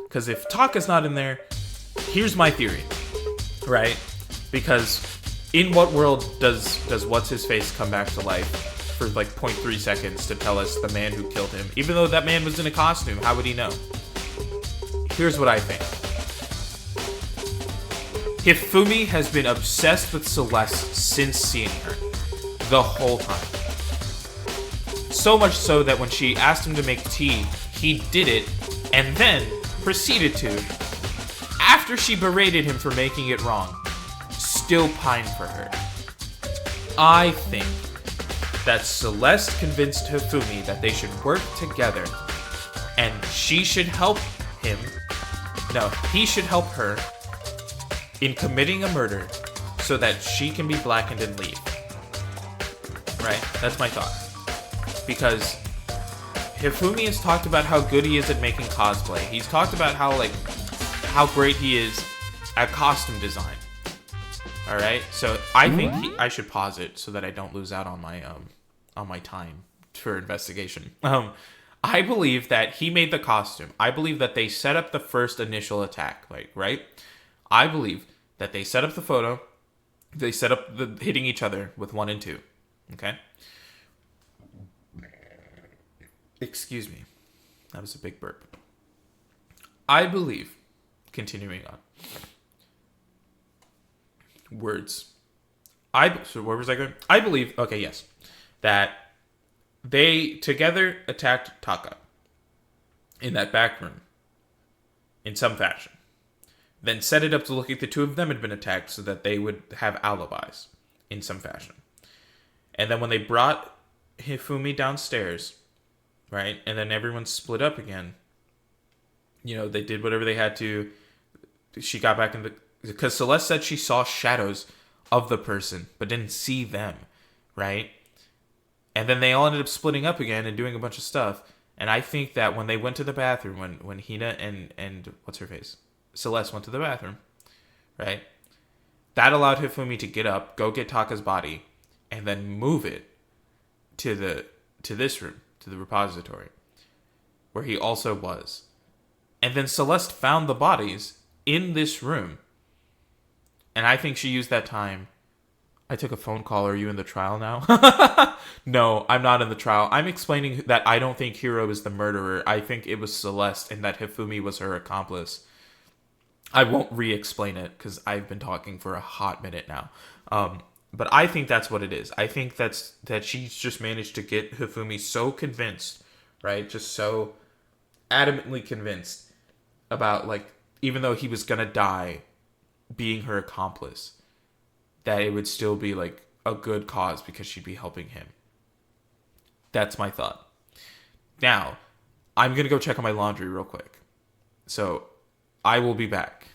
because if Taka's not in there, here's my theory, right? Because in what world does what's-his-face come back to life for like 0.3 seconds to tell us the man who killed him? Even though that man was in a costume, how would he know? Here's what I think. Hifumi has been obsessed with Celeste since seeing her. The whole time. So much so that when she asked him to make tea, he did it, and then proceeded to, after she berated him for making it wrong, still pine for her. I think that Celeste convinced Hifumi that they should work together, and she should help him. No, he should help her in committing a murder so that she can be blackened and leave. Right? That's my thought. Because Hifumi has talked about how good he is at making cosplay. He's talked about how great he is at costume design. All right, so I think I should pause it so that I don't lose out on my time for investigation. I believe that he made the costume. I believe that they set up the first initial attack, right? I believe that they set up the photo. They set up the hitting each other with 1 and 2. Okay. Excuse me, that was a big burp. I believe, continuing on. Words. So where was I going? I believe, okay, yes, that they together attacked Taka in that back room in some fashion. Then set it up to look like the two of them had been attacked so that they would have alibis in some fashion. And then when they brought Hifumi downstairs, right, and then everyone split up again, you know, they did whatever they had to. She got back in the... Because Celeste said she saw shadows of the person, but didn't see them, right? And then they all ended up splitting up again and doing a bunch of stuff. And I think that when they went to the bathroom, when Hina and what's her face? Celeste went to the bathroom, right? That allowed Hifumi to get up, go get Taka's body, and then move it to this room, to the repository, where he also was. And then Celeste found the bodies in this room. And I think she used that time. I took a phone call. Are you in the trial now? No, I'm not in the trial. I'm explaining that I don't think Hiro is the murderer. I think it was Celeste and that Hifumi was her accomplice. I won't re-explain it because I've been talking for a hot minute now. But I think that's what it is. I think that she's just managed to get Hifumi so convinced, right? Just so adamantly convinced about, like, even though he was gonna die, being her accomplice, that it would still be like a good cause because she'd be helping him. That's my thought. Now, I'm gonna go check on my laundry real quick. So, I will be back.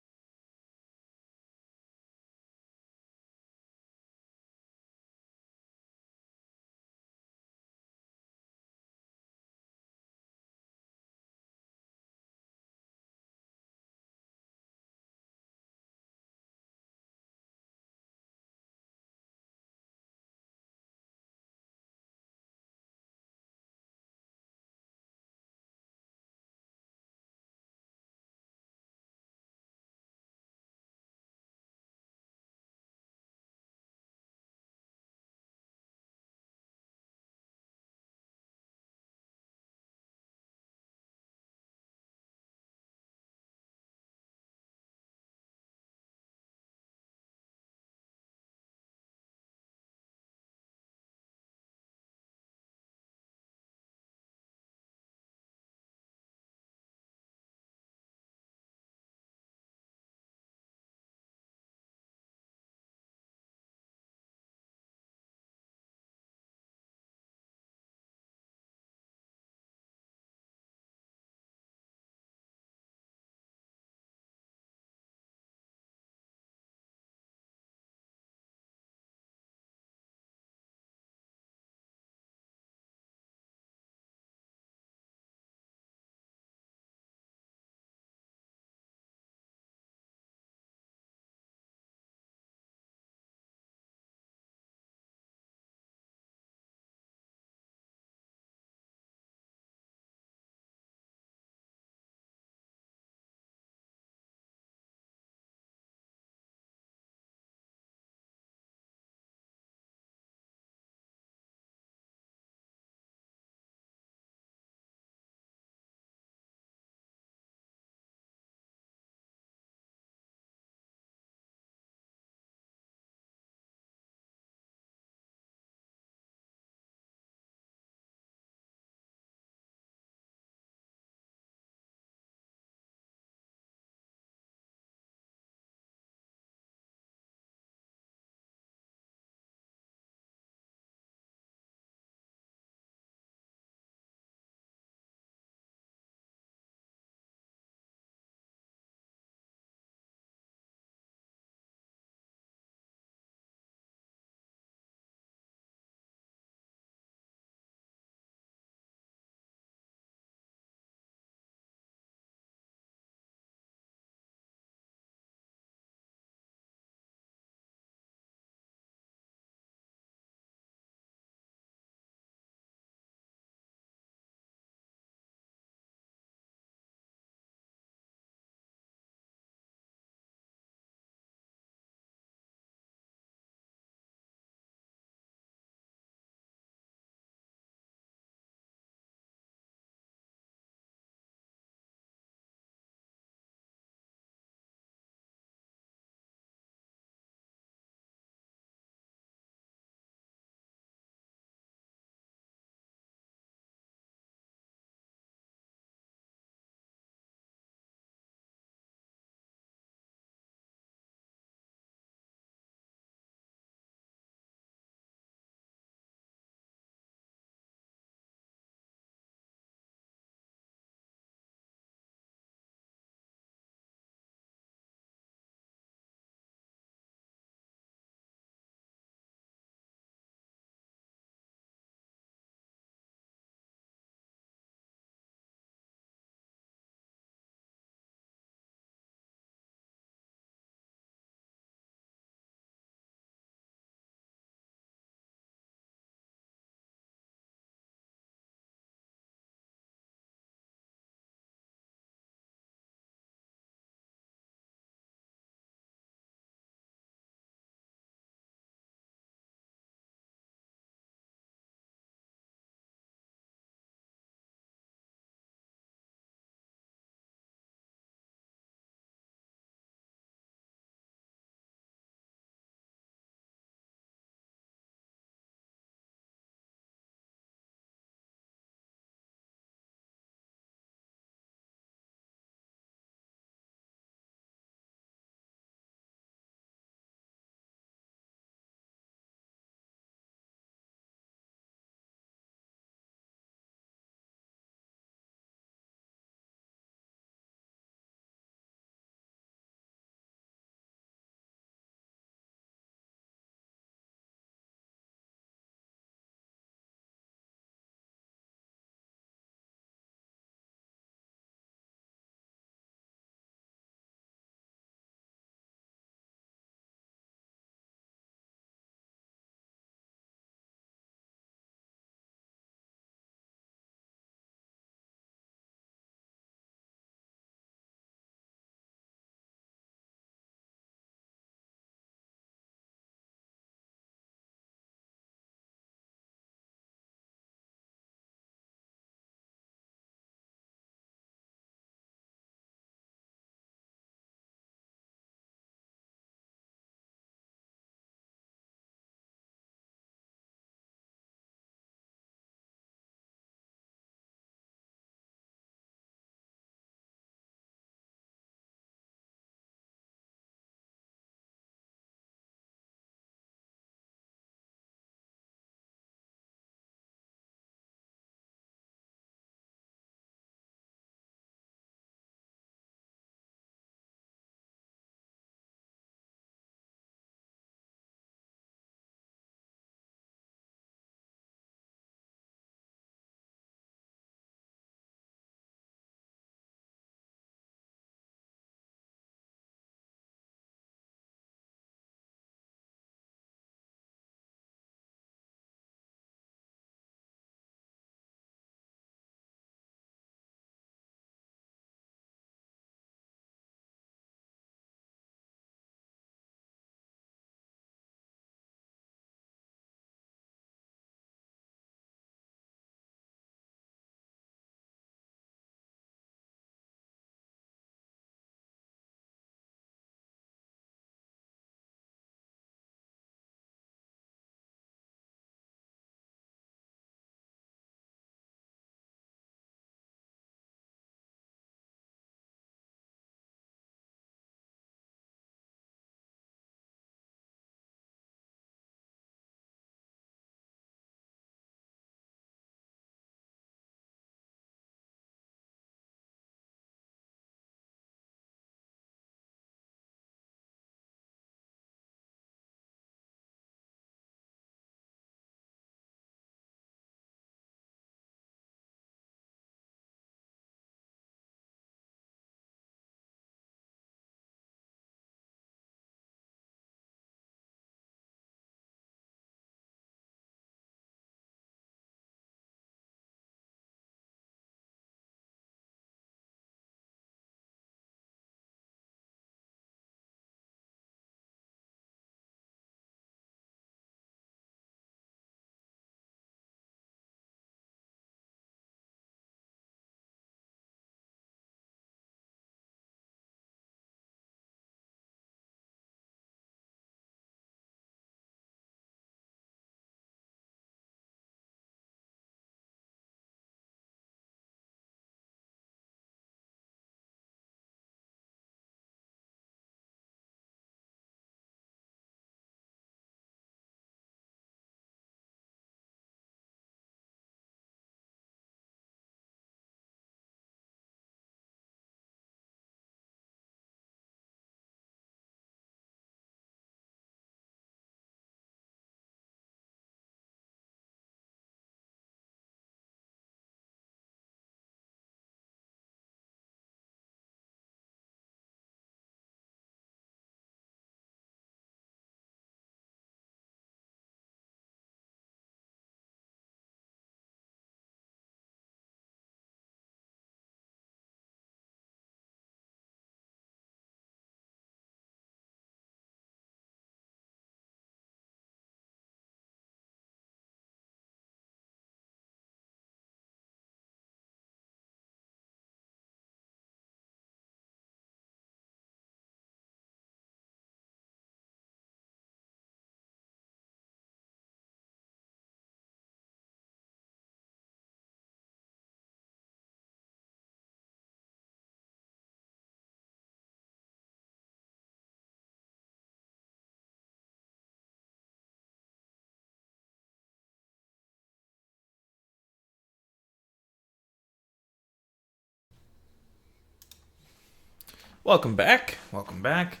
Welcome back. Welcome back.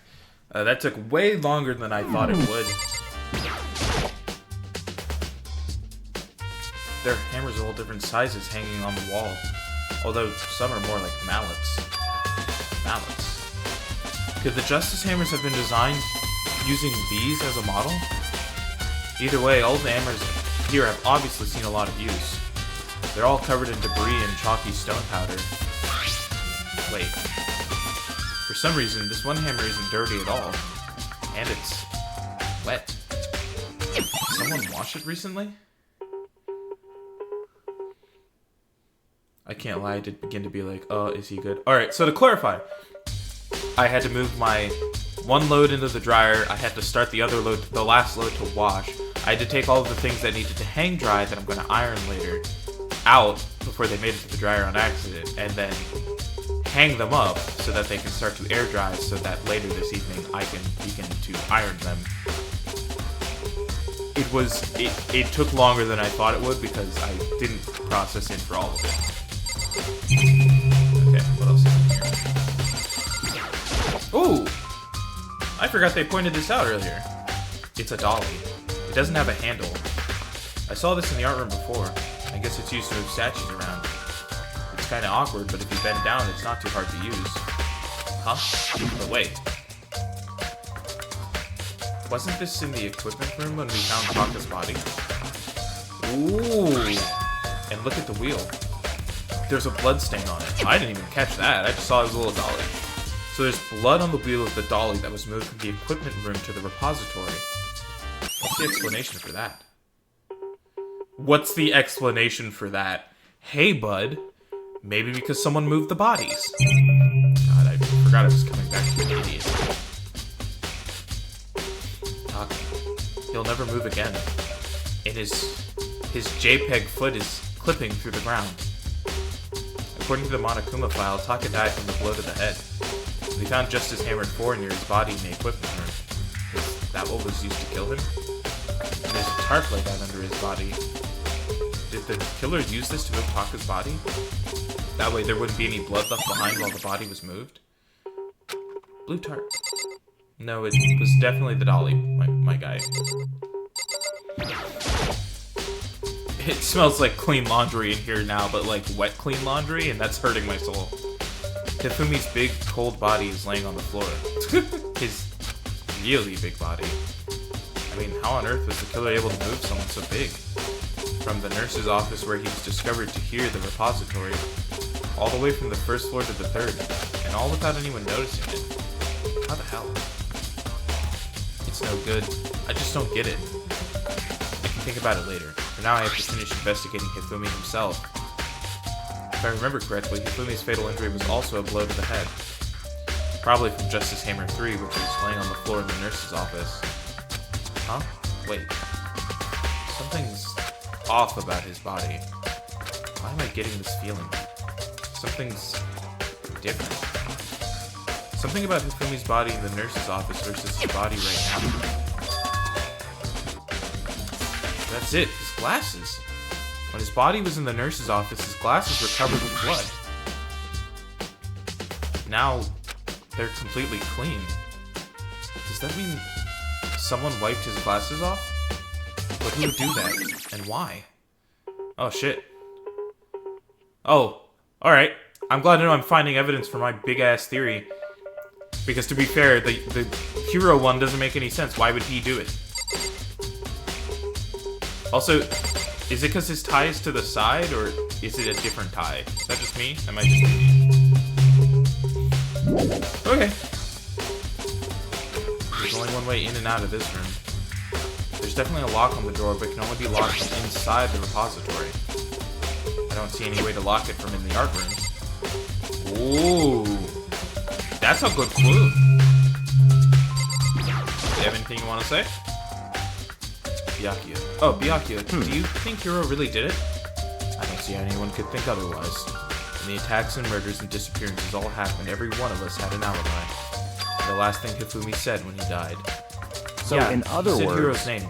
That took way longer than I thought it would. Their hammers are all different sizes hanging on the wall. Although some are more like mallets. Could the Justice hammers have been designed using these as a model? Either way, all the hammers here have obviously seen a lot of use. They're all covered in debris and chalky stone powder. Wait. For some reason, this one hammer isn't dirty at all. And it's wet. Did someone wash it recently? I can't lie, I did begin to be like, oh, is he good? Alright, so to clarify, I had to move my one load into the dryer, I had to start the other load, the last load to wash. I had to take all of the things that needed to hang dry that I'm going to iron later out before they made it to the dryer on accident, and then hang them up so that they can start to air dry so that later this evening I can begin to iron them. It took longer than I thought it would because I didn't process in for all of it. Okay, what else is in here? Ooh! I forgot they pointed this out earlier. It's a dolly. It doesn't have a handle. I saw this in the art room before. I guess it's used to move statues around. It's kinda awkward, but if you bend down, it's not too hard to use. Huh? But wait. Wasn't this in the equipment room when we found Taka's body? Ooh! And look at the wheel. There's a blood stain on it. I didn't even catch that. I just saw his little dolly. So there's blood on the wheel of the dolly that was moved from the equipment room to the repository. What's the explanation for that? What's the explanation for that? Hey, bud. Maybe because someone moved the bodies. God, I forgot I was coming back to an idiot. Taka. He'll never move again. And his JPEG foot is clipping through the ground. According to the Monokuma file, Taka died from the blow to the head. They found Justice hammered 4 near his body in the equipment room. Is that what was used to kill him? And there's a tarp laid out under his body. Did the killer use this to move Taka's body? That way there wouldn't be any blood left behind while the body was moved? Blue tarp. No, it was definitely the dolly, my guy. It smells like clean laundry in here now, but like wet clean laundry, and that's hurting my soul. Hifumi's big, cold body is laying on the floor. His really big body. I mean, how on earth was the killer able to move someone so big? From the nurse's office where he was discovered to here, the repository, all the way from the first floor to the third, and all without anyone noticing it. How the hell? It's no good. I just don't get it. I can think about it later. For now, I have to finish investigating Hifumi himself. If I remember correctly, Hifumi's fatal injury was also a blow to the head. Probably from Justice Hammer 3, which was laying on the floor in the nurse's office. Huh? Wait. Something's off about his body. Why am I getting this feeling? Something's different. Something about Hifumi's body in the nurse's office versus his body right now. That's it, his glasses. When his body was in the nurse's office, his glasses were covered with blood. Now, they're completely clean. Does that mean someone wiped his glasses off? But who would do that? And why? Oh, shit. Oh, alright. I'm glad to know I'm finding evidence for my big-ass theory. Because to be fair, the hero one doesn't make any sense. Why would he do it? Also, is it because his tie is to the side, or is it a different tie? Is that just me? Am I just me? Okay. There's only one way in and out of this room. There's definitely a lock on the door, but it can only be locked from inside the repository. I don't see any way to lock it from in the art room. Ooh. That's a good clue. Do you have anything you want to say? Byakuya. Oh, Byakuya, do you think Hiro really did it? I don't see how anyone could think otherwise. When the attacks and murders and disappearances all happened, every one of us had an alibi. The last thing Hifumi said when he died. So, yeah, in other he said words, Hiro's name.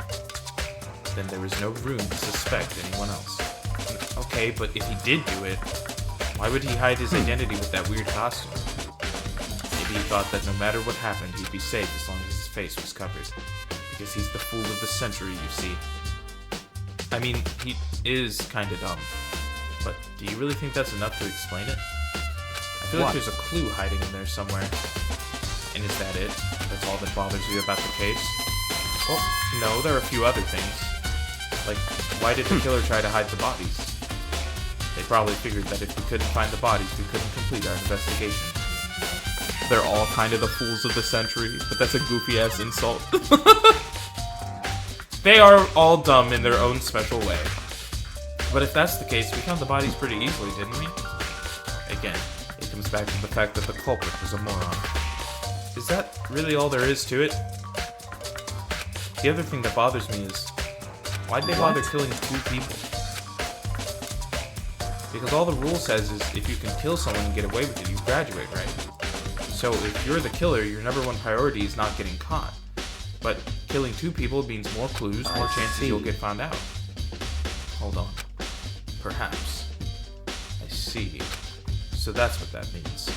Then there was no room to suspect anyone else. Okay, but if he did do it, why would he hide his identity with that weird costume? Maybe Maybe he thought that no matter what happened, he'd be safe as long as his face was covered. Because he's the fool of the century, you see. I mean, he is kinda dumb. But do you really think that's enough to explain it? I feel like there's a clue hiding in there somewhere. And is that it? That's all that bothers you about the case? Well, no, there are a few other things. Like, why did the killer try to hide the bodies? They probably figured that if we couldn't find the bodies, we couldn't complete our investigation. They're all kind of the fools of the century, but that's a goofy-ass insult. They are all dumb in their own special way. But if that's the case, we found the bodies pretty easily, didn't we? Again, it comes back to the fact that the culprit was a moron. Is that really all there is to it? The other thing that bothers me is, why'd they bother killing 2 people? Because all the rule says is, if you can kill someone and get away with it, you graduate, right? So if you're the killer, your #1 priority is not getting caught. But killing 2 people means more clues, more chances you'll get found out. Hold on. Perhaps. I see. So that's what that means.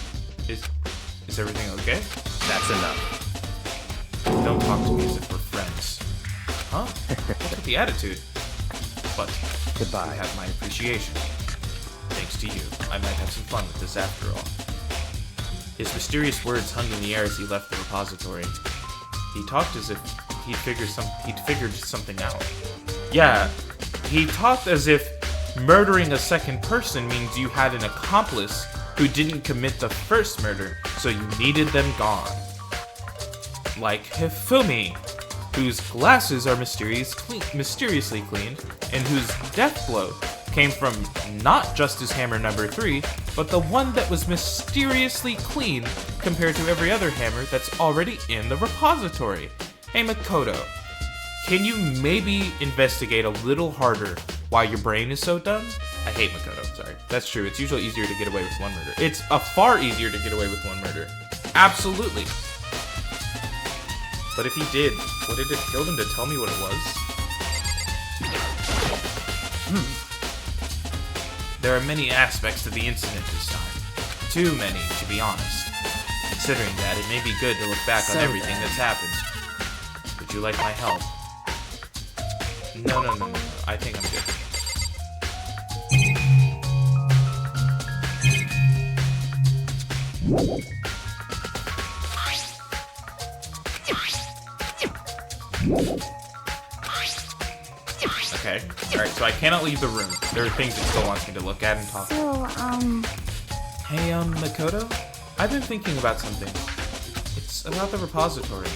Is everything okay? That's enough. Don't talk to me as if we're friends. Huh? What's with the attitude? But Goodbye. you have my appreciation. Thanks to you, I might have some fun with this after all. His mysterious words hung in the air as he left the repository. He talked as if he'd figured something out. Yeah, he talked as if murdering a second person means you had an accomplice who didn't commit the first murder, so you needed them gone. Like Hifumi, whose glasses are mysteriously cleaned, and whose death blow came from not just his hammer #3, but the one that was mysteriously clean compared to every other hammer that's already in the repository. Hey Makoto, can you maybe investigate a little harder why your brain is so dumb? I hate Makoto, sorry. That's true, it's usually easier to get away with one murder. It's far easier to get away with one murder. Absolutely. But if he did, would it have killed him to tell me what it was? There are many aspects to the incident this time. Too many, to be honest. Considering that, it may be good to look back on everything that's happened. Would you like my help? No. I think I'm good. Okay. Alright, so I cannot leave the room. There are things it still wants me to look at and talk about. Hey, Makoto? I've been thinking about something. It's about the repository.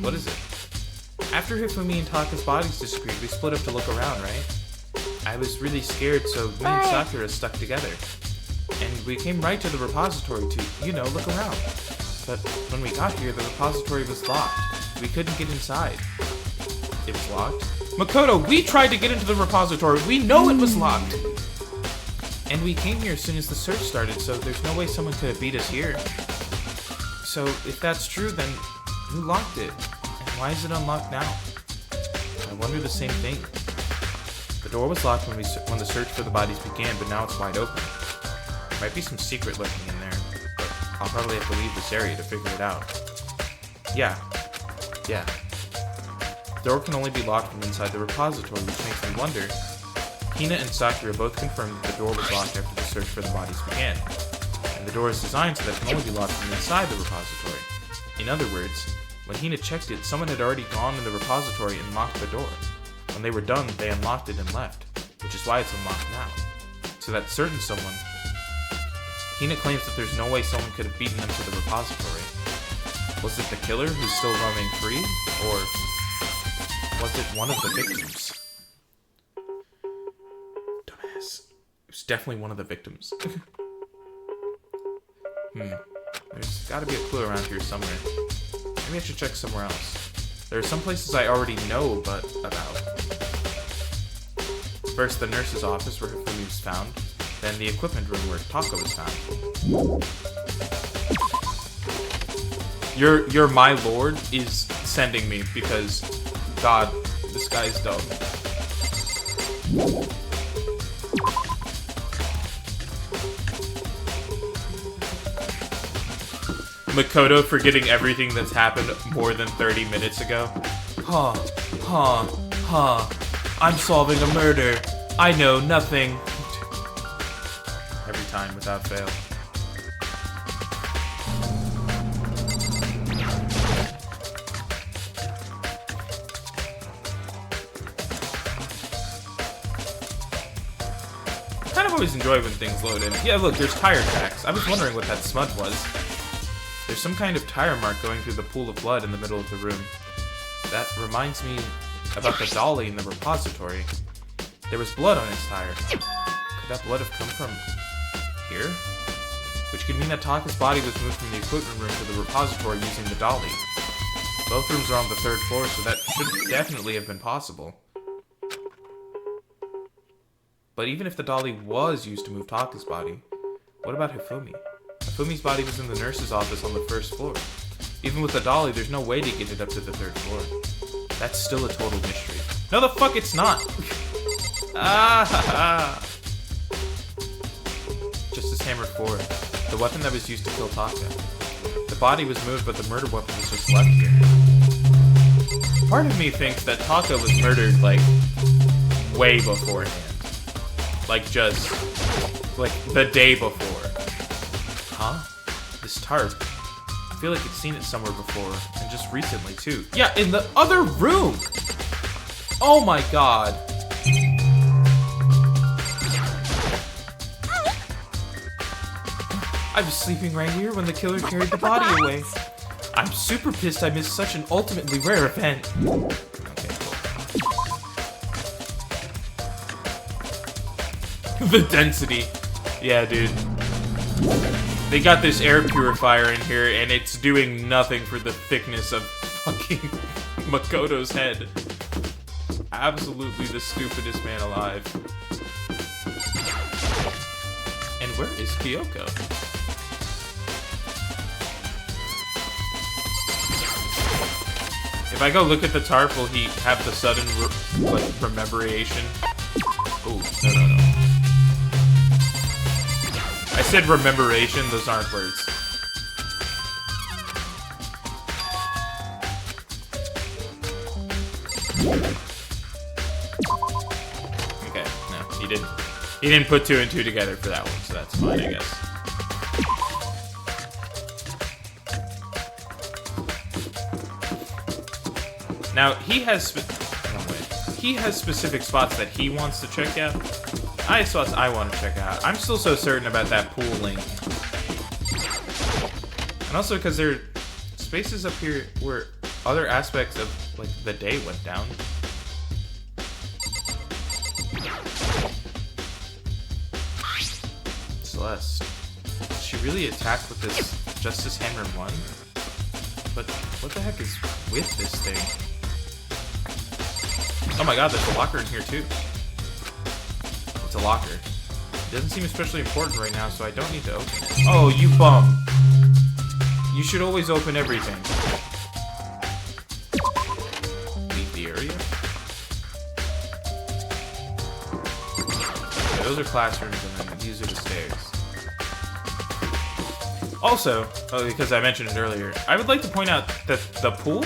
What is it? After Hifumi and Taka's bodies disappeared, we split up to look around, right? I was really scared, so me and Sakura stuck together. And we came right to the repository to, look around. But when we got here, the repository was locked. We couldn't get inside. It was locked? Makoto, we tried to get into the repository. We know it was locked. And we came here as soon as the search started, so there's no way someone could have beat us here. So if that's true, then who locked it? And why is it unlocked now? I wonder the same thing. The door was locked when the search for the bodies began, but now it's wide open. There might be some secret lurking in there, but I'll probably have to leave this area to figure it out. Yeah. The door can only be locked from inside the repository, which makes me wonder. Hina and Sakura both confirmed that the door was locked after the search for the bodies began. And the door is designed so that it can only be locked from inside the repository. In other words, when Hina checked it, someone had already gone in the repository and locked the door. When they were done, they unlocked it and left, which is why it's unlocked now. So that certain someone... Hina claims that there's no way someone could have beaten them to the repository. Was it the killer who's still roaming free, or was it one of the victims? Dumbass. It was definitely one of the victims. There's gotta be a clue around here somewhere. Maybe I should check somewhere else. There are some places I already know about. First, the nurse's office where Hifumi was found. Then the equipment room where Taka was found. Your my lord is sending me because, God, this guy's dumb. Makoto forgetting everything that's happened more than 30 minutes ago. I'm solving a murder. I know nothing. Every time, without fail. I kind of always enjoy when things load in. Yeah, look, there's tire tracks. I was wondering what that smudge was. There's some kind of tire mark going through the pool of blood in the middle of the room. That reminds me about the dolly in the repository. There was blood on its tire. Could that blood have come from here? Which could mean that Taka's body was moved from the equipment room to the repository using the dolly. Both rooms are on the 3rd floor, so that should definitely have been possible. But even if the dolly was used to move Taka's body, what about Hifumi? Hifumi's body was in the nurse's office on the 1st floor. Even with the dolly, there's no way to get it up to the 3rd floor. That's still a total mystery. No, the fuck it's not! Justice Hammer 4. The weapon that was used to kill Taka. The body was moved, but the murder weapon was just left here. Part of me thinks that Taka was murdered, like, way beforehand. Like, just, like, the day before. Huh? This tarp. I feel like I've seen it somewhere before, and just recently, too. Yeah, in the other room! Oh my god. I was sleeping right here when the killer carried the body away. I'm super pissed I missed such an ultimately rare event. Okay, cool. The density. Yeah, dude. They got this air purifier in here, and it's doing nothing for the thickness of fucking Makoto's head. Absolutely the stupidest man alive. And where is Kyoko? If I go look at the tarp, will he have the sudden rememberation? Oh, no. I said rememberation, those aren't words. Okay, no, he didn't put 2 and 2 together for that one, so that's fine, I guess. Now, he has specific spots that he wants to check out. I have spots I want to check out. I'm still so certain about that pool link. And also because there are spaces up here where other aspects of, like, the day went down. Celeste. Is she really attacked with this Justice Hammer 1? But what the heck is with this thing? Oh my god, there's a locker in here too. It's a locker. It doesn't seem especially important right now, so I don't need to open it. Oh, you bum. You should always open everything. Leave the area? Okay, those are classrooms, and then these are the stairs. Also, because I mentioned it earlier, I would like to point out that the pool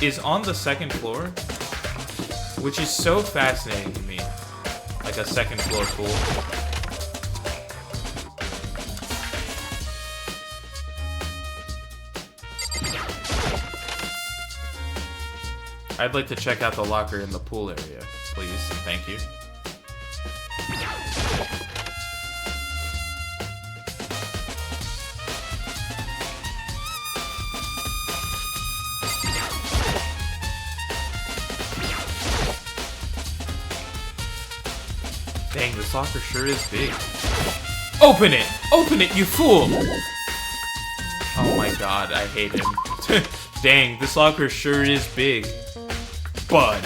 is on the 2nd floor, which is so fascinating to me. Like a 2nd floor pool. I'd like to check out the locker in the pool area, please, and thank you. Dang, this locker sure is big. Open it! Open it, you fool! Oh my god, I hate him. Dang, this locker sure is big. Bud.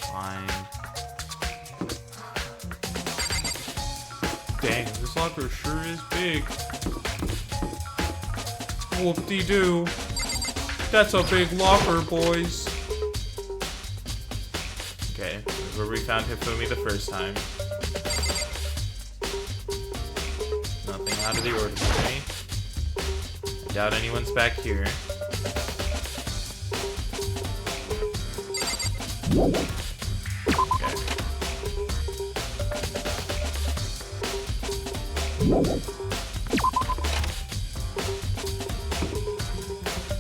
Fine. Dang, this locker sure is big. Whoop-de-doo. That's a big locker, boys. is where we found Hifumi the first time. Nothing out of the ordinary. I doubt anyone's back here. Okay.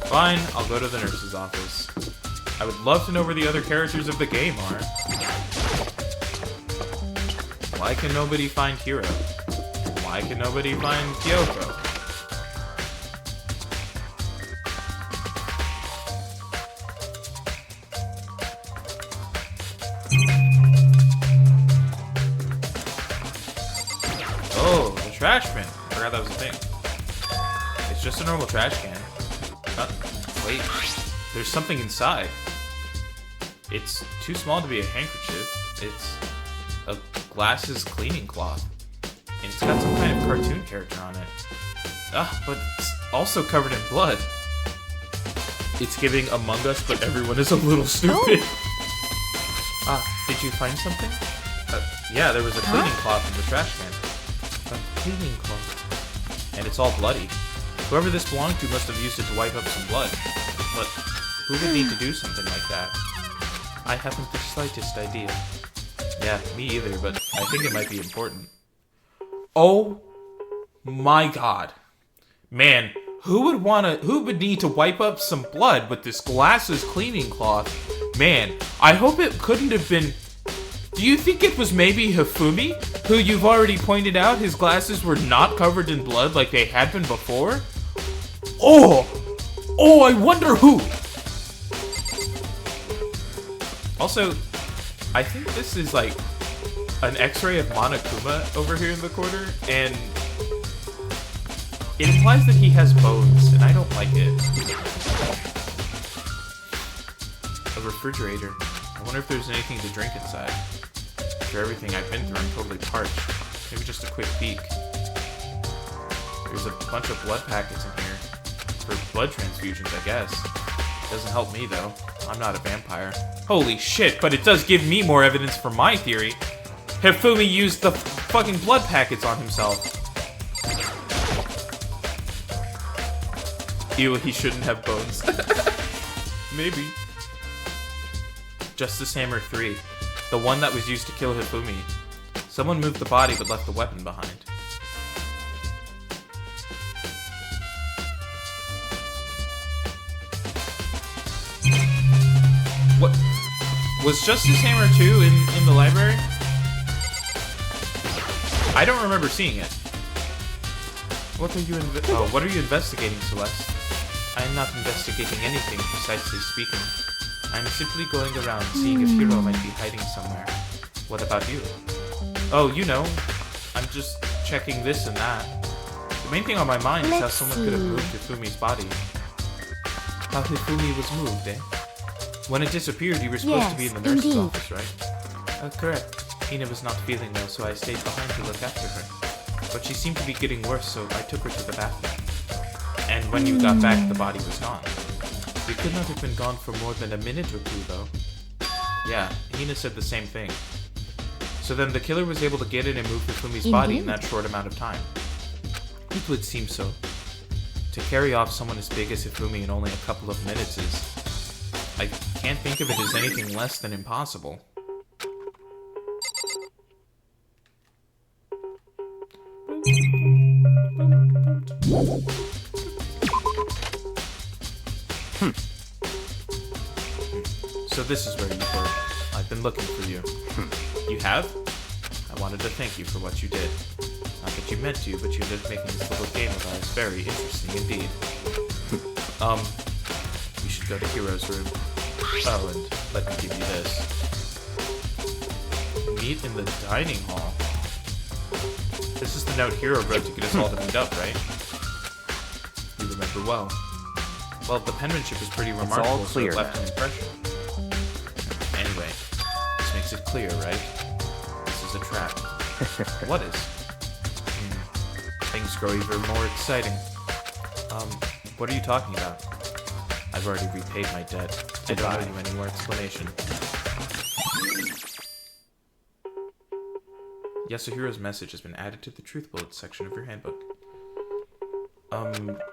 Fine, I'll go to the nurse's office. I would love to know where the other characters of the game are. Why can nobody find Hiro? Why can nobody find Kyoko? Oh, the trash bin. I forgot that was a thing. It's just a normal trash can. Wait, there's something inside. It's too small to be a handkerchief. It's a glasses cleaning cloth. And it's got some kind of cartoon character on it. But it's also covered in blood. It's giving Among Us, but everyone is a little stupid. Did you find something? Yeah, there was a cleaning cloth in the trash can. A cleaning cloth. And it's all bloody. Whoever this belonged to must have used it to wipe up some blood. But who would need to do something like that? I haven't the slightest idea. Yeah, me either, but I think it might be important. Oh my god. Man, who would need to wipe up some blood with this glasses cleaning cloth? Man, I hope it couldn't have been... Do you think it was maybe Hifumi, who you've already pointed out his glasses were not covered in blood like they had been before? Oh, I wonder who! Also, I think this is like an x-ray of Monokuma over here in the corner, and it implies that he has bones, and I don't like it. A refrigerator. I wonder if there's anything to drink inside. After everything I've been through, I'm totally parched. Maybe just a quick peek. There's a bunch of blood packets in here. For blood transfusions, I guess. Doesn't help me, though. I'm not a vampire. Holy shit, but it does give me more evidence for my theory. Hifumi used the fucking blood packets on himself. Ew, he shouldn't have bones. Maybe. Justice Hammer 3. The one that was used to kill Hifumi. Someone moved the body but left the weapon behind. What? Was Justice Hammer 2 in the library? I don't remember seeing it. What are you investigating, Celeste? I am not investigating anything, precisely speaking. I'm simply going around seeing if Hiro might be hiding somewhere. What about you? Oh, you know, I'm just checking this and that. The main thing on my mind is how someone could have moved Hifumi's body. How Hifumi was moved, eh? When it disappeared, you were supposed to be in the nurse's office, right? Correct. Hina was not feeling well, so I stayed behind to look after her. But she seemed to be getting worse, so I took her to the bathroom. And when you got back, the body was gone. We could not have been gone for more than a minute or two, though. Yeah, Hina said the same thing. So then the killer was able to get in and move Hifumi's body in that short amount of time. It would seem so. To carry off someone as big as Hifumi in only a couple of minutes is... I can't think of it as anything less than impossible. So this is where you were. I've been looking for you. You have? I wanted to thank you for what you did. Not that you meant to, but you ended up making this little game of ours very interesting indeed. You should go to Hiro's room. Oh, and let me give you this. Meet in the dining hall. This is the note Hiro wrote to get us all to meet up, right? You remember well. Well, the penmanship is pretty remarkable, so it left an impression. Anyway, this makes it clear, right? This is a trap. What is? Things grow even more exciting. What are you talking about? I've already repaid my debt. I don't owe you any more explanation. Yasuhiro's message has been added to the Truth Bullets section of your handbook.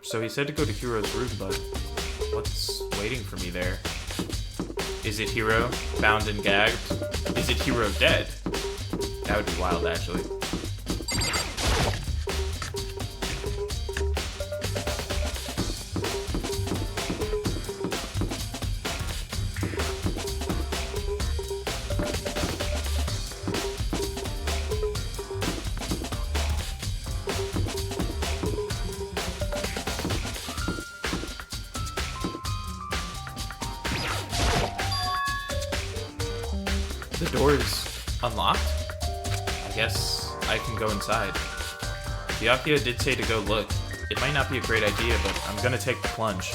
So he said to go to Hiro's room, but what's waiting for me there? Is it Hiro, bound and gagged? Is it Hiro dead? That would be wild, actually. The door is unlocked? I guess I can go inside. Byakuya did say to go look. It might not be a great idea, but I'm gonna take the plunge.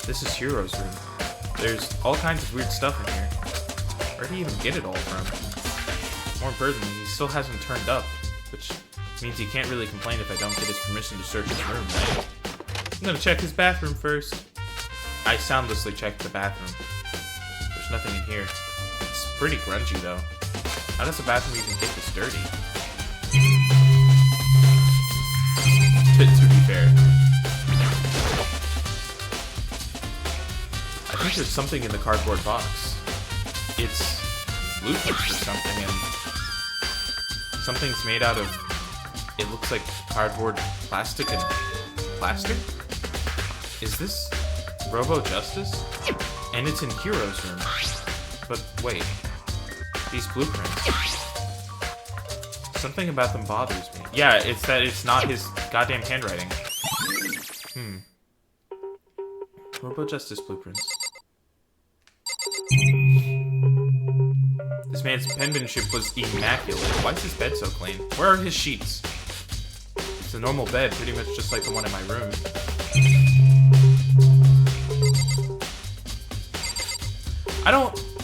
This is Hiro's room. There's all kinds of weird stuff in here. Where did he even get it all from? More importantly, he still hasn't turned up, which means he can't really complain if I don't get his permission to search his room, right? I'm gonna check his bathroom first. I soundlessly checked the bathroom. There's nothing in here. It's pretty grungy, though. How does the bathroom even get this dirty? To be fair. I think there's something in the cardboard box. It's blueprints or something, and something's made out of, it looks like cardboard, plastic, and plaster? Is this Robo Justice? And it's in Hiro's room. But wait, these blueprints. Something about them bothers me. Yeah, it's that it's not his goddamn handwriting. Robo Justice blueprints. This man's penmanship was immaculate. Why is his bed so clean? Where are his sheets? It's a normal bed, pretty much just like the one in my room.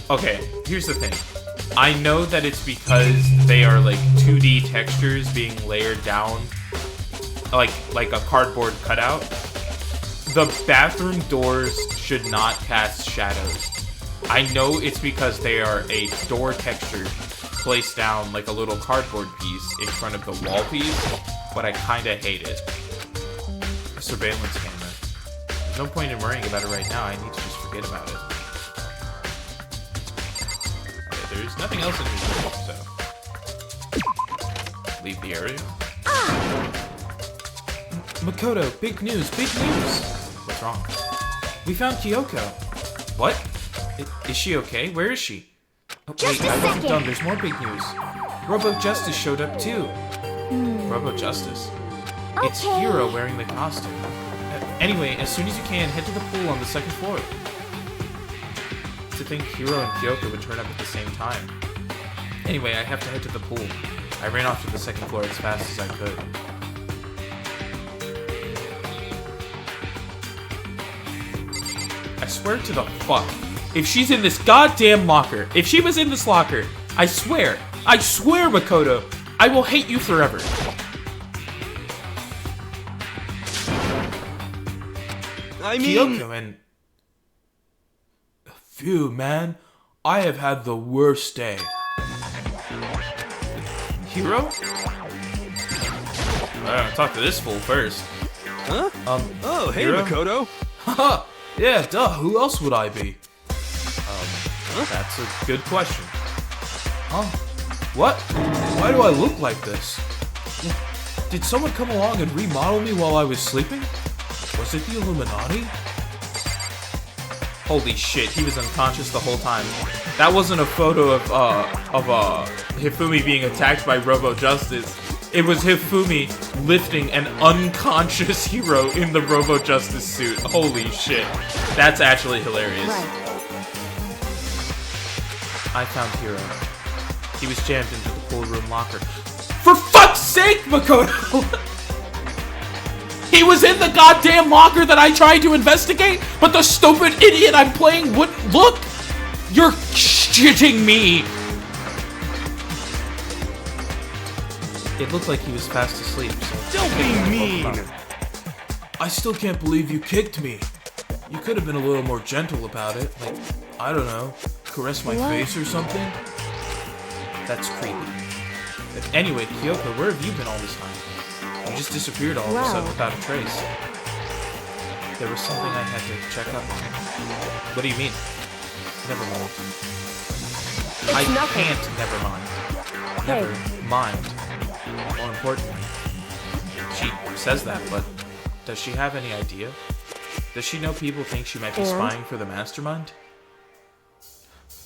Okay, here's the thing. I know that it's because they are like 2D textures being layered down like a cardboard cutout. The bathroom doors should not cast shadows. I know it's because they are a door texture placed down like a little cardboard piece in front of the wall piece, but I kinda hate it. A surveillance camera. There's no point in worrying about it right now. I need to just forget about it. There's nothing else in his room, so... leave the area. Makoto, big news, big news! What's wrong? We found Kyoko. What? Is she okay? Where is she? Oh, wait, I wasn't done. There's more big news. Robo Justice showed up too. Robo Justice? Okay. It's Hiro wearing the costume. Anyway, as soon as you can, head to the pool on the second floor. To think Hiro and Kyoko would turn up at the same time. Anyway, I have to head to the pool. I ran off to the second floor as fast as I could. I swear to the fuck, if she's in this goddamn locker, if she was in this locker, I swear, Makoto, I will hate you forever. I mean... Kyoko and... Phew, man. I have had the worst day. Hiro? I'll talk to this fool first. Huh? Oh, hey, Hiro? Makoto. Haha! Yeah, duh, who else would I be? That's a good question. Huh? What? Why do I look like this? Did someone come along and remodel me while I was sleeping? Was it the Illuminati? Holy shit, he was unconscious the whole time. That wasn't a photo of Hifumi being attacked by Robo Justice. It was Hifumi lifting an unconscious Hiro in the Robo Justice suit. Holy shit. That's actually hilarious. Right. I found Hiro. He was jammed into the pool room locker. For fuck's sake, Makoto! He was in the goddamn locker that I tried to investigate, but the stupid idiot I'm playing wouldn't look! You're shitting me! It looked like he was fast asleep, so... Don't be mean! I still can't believe you kicked me. You could have been a little more gentle about it. Like, I don't know, caress my face or something. That's creepy. But anyway, Kyoko, where have you been all this time? You just disappeared all of a sudden without a trace. There was something I had to check up on. What do you mean? Never mind. Nothing. Can't never mind. Hey. Never mind. More importantly, she says that, but does she have any idea? Does she know people think she might be spying for the mastermind?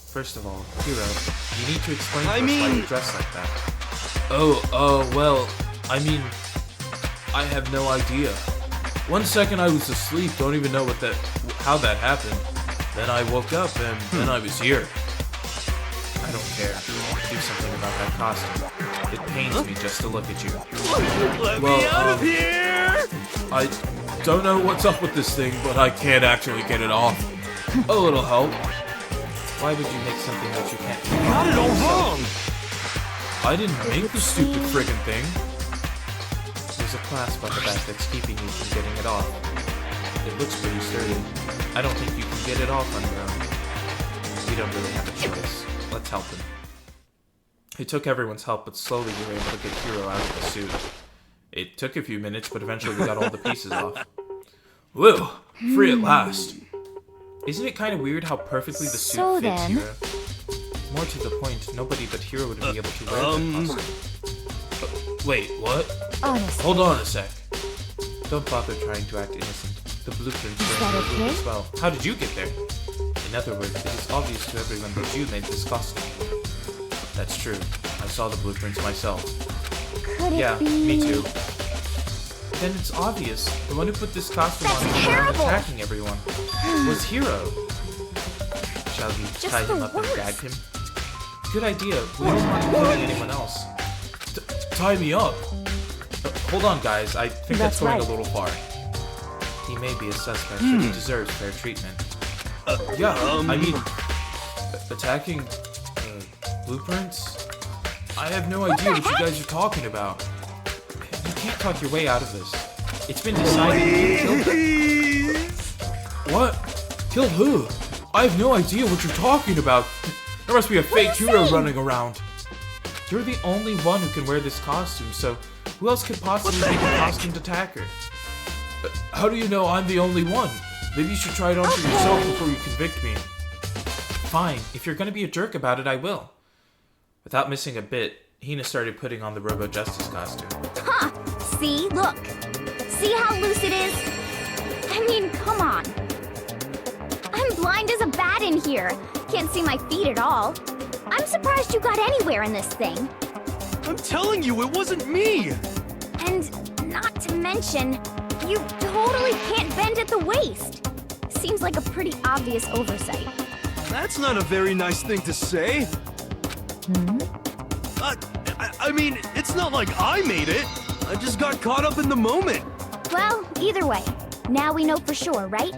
First of all, Hiro, you need to explain to us why you dress like that. Well, I mean, I have no idea. 1 second I was asleep, don't even know how that happened. Then I woke up and then I was here. I don't care. Do something about that costume. It pains me just to look at you. Let me out of here! I don't know what's up with this thing, but I can't actually get it off. A little help. Why would you make something that you can't do? Got it all wrong! I didn't make the stupid friggin' thing. There's a clasp on the back that's keeping you from getting it off. It looks pretty sturdy. I don't think you can get it off on your own. We don't really have a choice. Let's help him. It took everyone's help, but slowly we were able to get Hiro out of the suit. It took a few minutes, but eventually we got all the pieces off. Woo! Free at last! Isn't it kind of weird how perfectly the suit fits Hiro? More to the point, nobody but Hiro would be able to wear that costume. Wait, what? Honestly. Hold on a sec. Don't bother trying to act innocent. The blueprints were in your room as well. How did you get there? In other words, it is obvious to everyone that you made this costume. That's true. I saw the blueprints myself. Could Yeah, it be... me too. Then it's obvious. The one who put this costume That's on and terrible. attacking everyone was Hiro. Shall we Just tie him the up and worst. gag him? Good idea. We don't want him killing anyone else. Tie me up? Hold on, guys. I think that's going right. a little far. He may be a suspect, but he deserves fair treatment. Yeah, I mean, attacking blueprints? I have no idea what you guys are talking about. You can't talk your way out of this. It's been decided you killed them. What? Kill who? I have no idea what you're talking about. There must be a fake hero running around. You're the only one who can wear this costume, so who else could possibly be the costumed attacker? How do you know I'm the only one? Maybe you should try it on for yourself before you convict me. Fine, if you're gonna be a jerk about it, I will. Without missing a bit, Hina started putting on the Robo Justice costume. Huh! See? Look! See how loose it is? I mean, come on. I'm blind as a bat in here. Can't see my feet at all. I'm surprised you got anywhere in this thing. I'm telling you, it wasn't me! And not to mention, you totally can't bend at the waist. Seems like a pretty obvious oversight. That's not a very nice thing to say. I mean, it's not like I made it. I just got caught up in the moment. Well, either way, now we know for sure, right?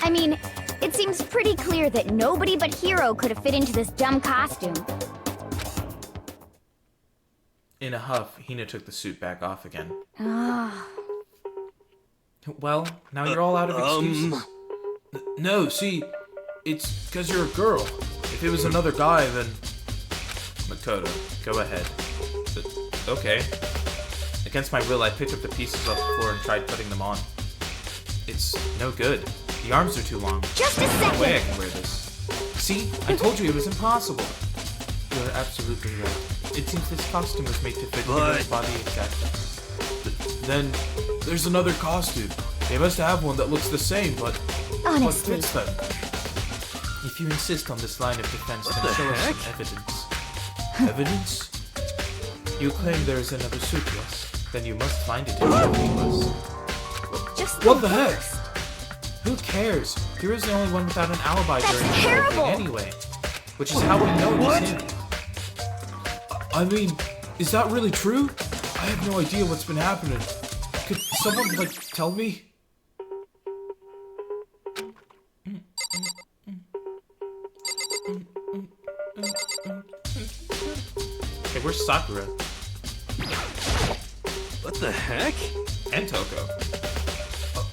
I mean, it seems pretty clear that nobody but Hiro could have fit into this dumb costume. In a huff, Hina took the suit back off again. Ah. Well, now you're all out of excuses. No, see, it's because you're a girl. If it was another guy, then... Makoto, go ahead. Okay. Against my will, I picked up the pieces off the floor and tried putting them on. It's no good. The arms are too long. Just a There's no way I second! can wear this. See? I told you it was impossible. You're absolutely right. It seems this costume was made to fit Hiro's body exactly. Then, there's another costume. They must have one that looks the same, but what Honestly. fits them? If you insist on this line of defense, then show us some evidence. Evidence? You claim there is another suit, yes? Then you must find it and show me us. Just What the heck? worst. Who cares? Hero's the only one without an alibi That's during the whole terrible! thing anyway. Which is how we know it was him. I mean, is that really true? I have no idea what's been happening. Could someone, like, tell me? Okay, where's Sakura? What the heck? And Toko.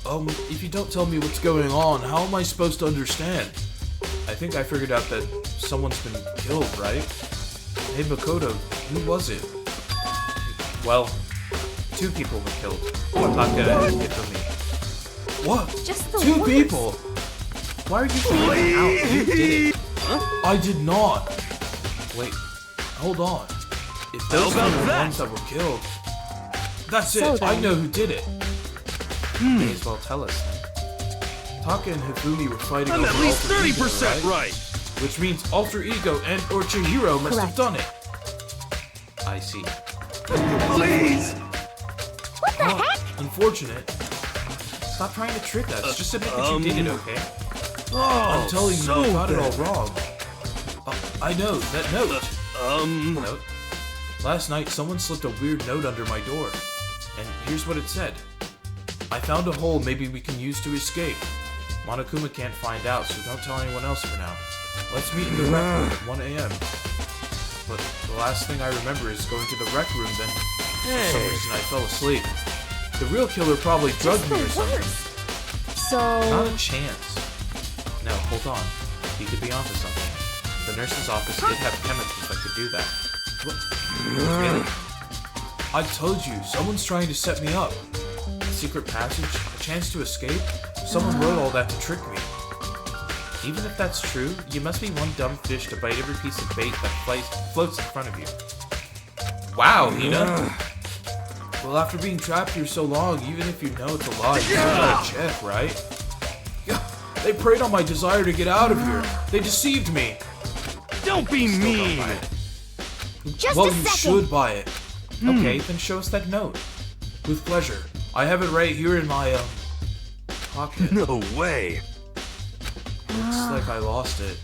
If you don't tell me what's going on, how am I supposed to understand? I think I figured out that someone's been killed, right? Hey, Makoto, who was it? Well, 2 people were killed. Taka and Hifumi. What? Just the 2 worst. people? Why are you finding out who did it? I did not. Wait, hold on. If those are the ones that were killed, that's So it. I then- know who did it. May as well tell us then. Taka and Hifumi were fighting I'm over at least Alter Ego, 30% right. Which means Alter Ego and or Chihiro must have Correct. done it. I see. Please! What the heck? Unfortunate. Stop trying to trick us. Just admit that you did it, okay? Oh, I'm telling you, so you got it all bad. wrong. I know, that note. Note. Last night, someone slipped a weird note under my door. And here's what it said. I found a hole maybe we can use to escape. Monokuma can't find out, so don't tell anyone else for now. Let's meet in the rec room at 1 a.m. But the last thing I remember is going to the rec room, then for some reason I fell asleep. The real killer probably drugged me or something. So, Not a chance. No, hold on. He could be onto something. The nurse's office did have chemicals that could do that. What? Really? I told you, someone's trying to set me up. A secret passage? A chance to escape? Someone wrote all that to trick me. Even if that's true, you must be one dumb fish to bite every piece of bait that floats in front of you. Wow, Hina! Well, after being trapped here so long, even if you know it's a lie, you still gotta check, right? They preyed on my desire to get out of here. They deceived me. Don't be Still don't mean! buy it. Just Well, a you second. should buy it. Okay, then show us that note. With pleasure. I have it right here in my, pocket. No way! Looks like I lost it.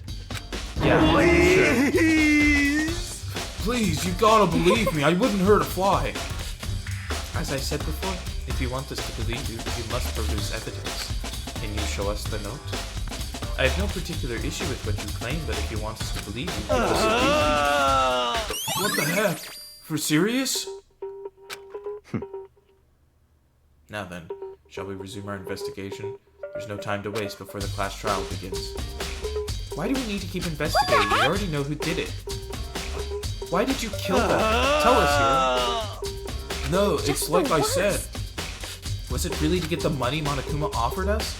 Yeah, sure. Please! Please, you gotta believe me. I wouldn't hurt a fly. As I said before, if you want us to believe you, you must produce evidence. Can you show us the note? I have no particular issue with what you claim, but if you want us to believe you, give us a reason. What the heck? For serious? Now then, shall we resume our investigation? There's no time to waste before the class trial begins. Why do we need to keep investigating? We already know who did it. Why did you kill them? Tell us, Hiro. No, it's like I said. Was it really to get the money Monokuma offered us?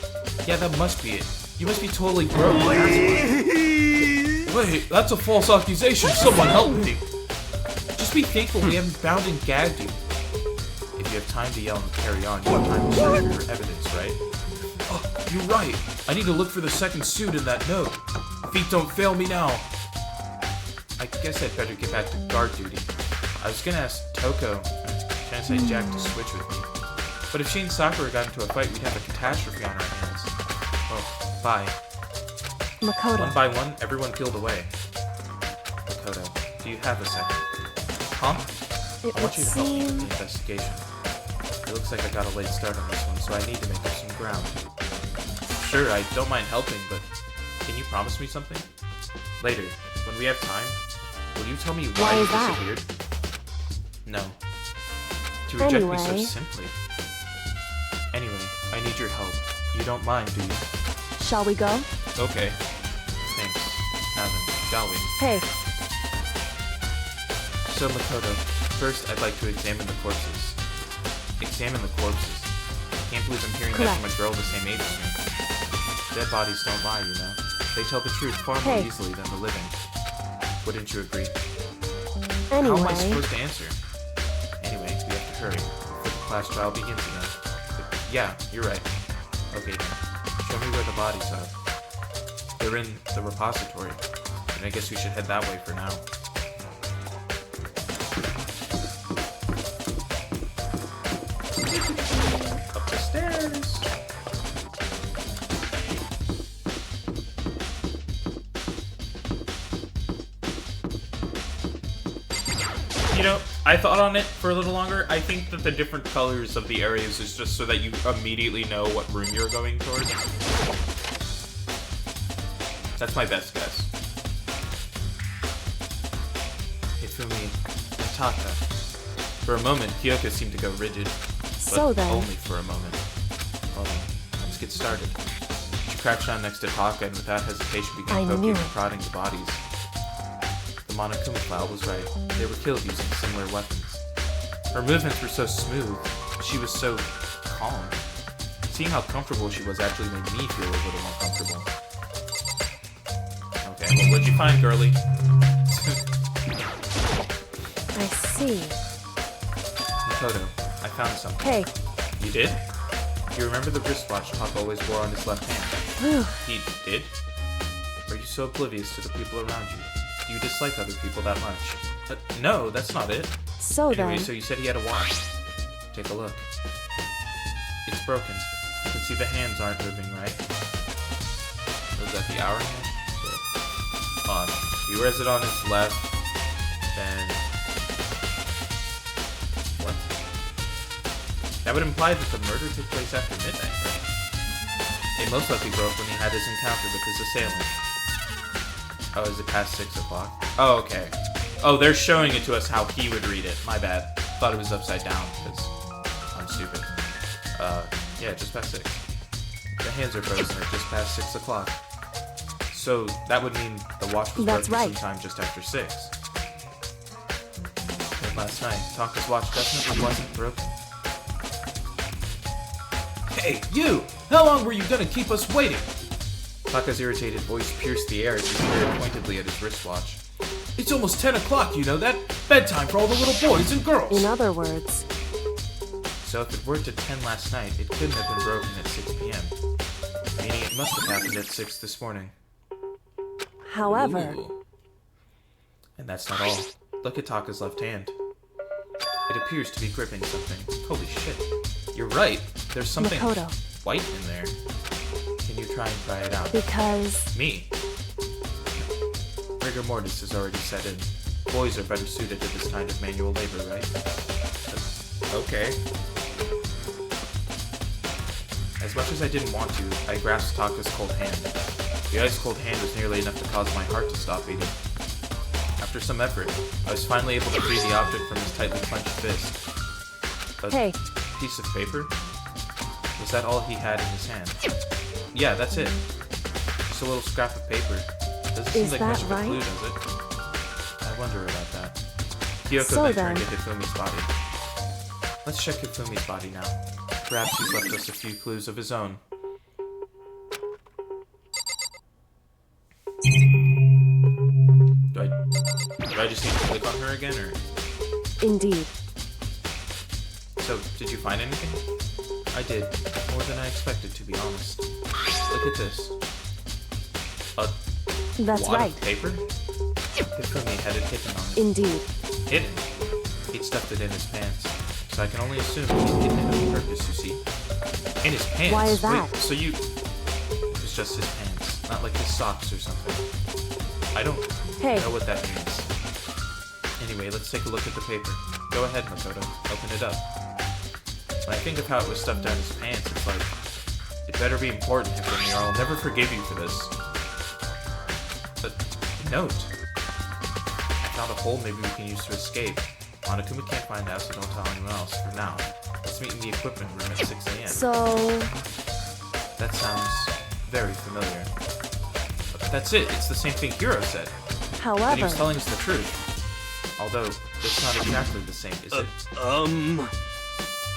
Yeah, that must be it. You must be totally broke. That's why. Wait, that's a false accusation. Someone help me. Just be thankful we haven't bound and gagged you. If you have time to yell and carry on, you have time to search for your evidence, right? Oh, you're right. I need to look for the second suit in that note. Feet don't fail me now. I guess I'd better get back to guard duty. I was gonna ask Toko, Sensei Jack, to switch with me. But if she and Sakura got into a fight, we'd have a catastrophe on our hands. Oh, bye. Makoto. One by one, everyone peeled away. Makoto, do you have a second? Huh? It I would want you to help me with seem... the investigation. It looks like I got a late start on this one, so I need to make up some ground. Sure, I don't mind helping, but can you promise me something? Later, when we have time, will you tell me why Why you is that? disappeared? No. To reject me so Anyway. simply. Anyway, I need your help. You don't mind, do you? Shall we go? Okay. Thanks. Now then, shall we? Hey, So, Makoto, first I'd like to examine the corpses. Examine the corpses. I can't believe I'm hearing that from a girl the same age as me. Dead bodies don't lie, you know. They tell the truth far more Hey. easily than the living. Wouldn't you agree? How am I anyway... supposed to answer? Anyway, we have to hurry, before the class trial begins again. But yeah, you're right. Okay then, show me where the bodies are. They're in the repository, and I guess we should head that way for now. Up the stairs! You know, I thought on it for a little longer. I think that the different colors of the areas is just so that you immediately know what room you're going towards. That's my best guess. Hifumi and Taka. For a moment, Kyoka seemed to go rigid. But So then- only for a moment. Hold on. get started. She crouched down next to Taka and without hesitation I began knew poking and it. prodding the bodies. The Monokuma Cloud was right. They were killed using similar weapons. Her movements were so smooth. She was so calm. Seeing how comfortable she was actually made me feel a little more comfortable. Okay, well, what'd you find, girlie? I see. Makoto, I found something. Hey, You did? You remember the wristwatch Pop always wore on his left hand? whew. He did? Are you so oblivious to the people around you? Do you dislike other people that much? No, that's not it. So Anyway, then, so you said he had a watch. Take a look. It's broken. You can see the hands aren't moving, right? Was that the hour hand? Yeah. On. He wears it on his left, then... What? That would imply that the murder took place after midnight, right? It most likely broke when he had his encounter with his assailant. Oh, is it past 6 o'clock? Oh, okay. Oh, they're showing it to us how he would read it. My bad. Thought it was upside down, because I'm stupid. Yeah, just past 6. The hands are frozen at just past 6 o'clock. So, that would mean the watch was That's broken right. sometime just after 6. And last night, Taka's watch definitely wasn't broken. Hey, you! How long were you gonna keep us waiting? Taka's irritated voice pierced the air as he stared pointedly at his wristwatch. It's almost 10 o'clock, you know that? Bedtime for all the little boys and girls! in other words, So if it worked at 10 last night, it couldn't have been broken at 6 p.m. Meaning it must have happened at 6 this morning. however, Ooh. And that's not all. Look at Taka's left hand. It appears to be gripping something. Holy shit. You're right. There's something Makoto, white in there. Can you try and pry it out? because Me. Rigor mortis has already set in. Boys are better suited to this kind of manual labor, right? Okay. As much as I didn't want to, I grasped Taka's cold hand. The ice-cold hand was nearly enough to cause my heart to stop beating. After some effort, I was finally able to free the object from his tightly clenched fist. A hey, piece of paper? Was that all he had in his hand? Yeah, that's it. Just a little scrap of paper. Doesn't seem Is like that much of a right? clue, does it? I wonder about that. Kyoko So then turned then- to Hifumi's body. Let's check Hifumi's body now. Perhaps he's left us a few clues of his own. Do I just need to click on her again, or? indeed, So, did you find anything? I did. More than I expected, to be honest. Look at this. A that's wad right, of paper? Hifumi had it hidden on it. indeed. Hidden? He'd stuffed it in his pants. So I can only assume he'd hidden it on purpose, you see. In his pants? Why is that? Wait, so you... It was just his pants. Not like his socks or something. I don't Hey. know what that means. Anyway, let's take a look at the paper. Go ahead, Makoto. Open it up. When I think of how it was stuffed down his pants, it's like... It better be important, Hifumi, or I'll never forgive you for this. But... Note. I found a hole maybe we can use to escape. Monokuma can't find out, so don't tell anyone else for now. Let's meet in the equipment room at 6 a.m. So, That sounds very familiar. But that's it. It's the same thing Hiro said. And he however, was telling us the truth. Although, it's not exactly the same, is it?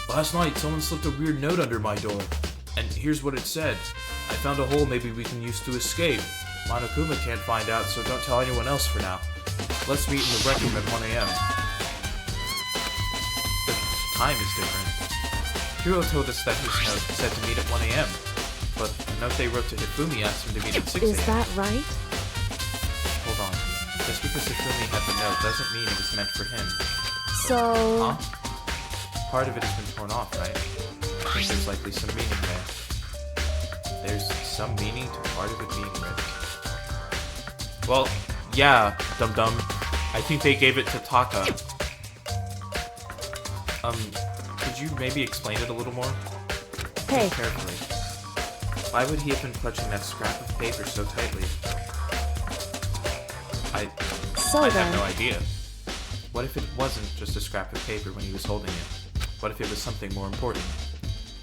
Last night, someone slipped a weird note under my door. And here's what it said. I found a hole maybe we can use to escape. Monokuma can't find out, so don't tell anyone else for now. Let's meet in the rec room at 1 a.m. The time is different. Hiro told us that his note said to meet at 1 a.m. But the note they wrote to Hifumi asked him to meet at 6 is a.m. that right? Hold on. Just because Hifumi had the note doesn't mean it was meant for him. So, Huh? Part of it has been torn off, right? I think there's likely some meaning there. There's some meaning to part of it being ripped. Well, yeah, dum-dum. I think they gave it to Taka. Could you maybe explain it a little more? hey, Think carefully. Why would he have been clutching that scrap of paper so tightly? I so have then, no idea. What if it wasn't just a scrap of paper when he was holding it? What if it was something more important?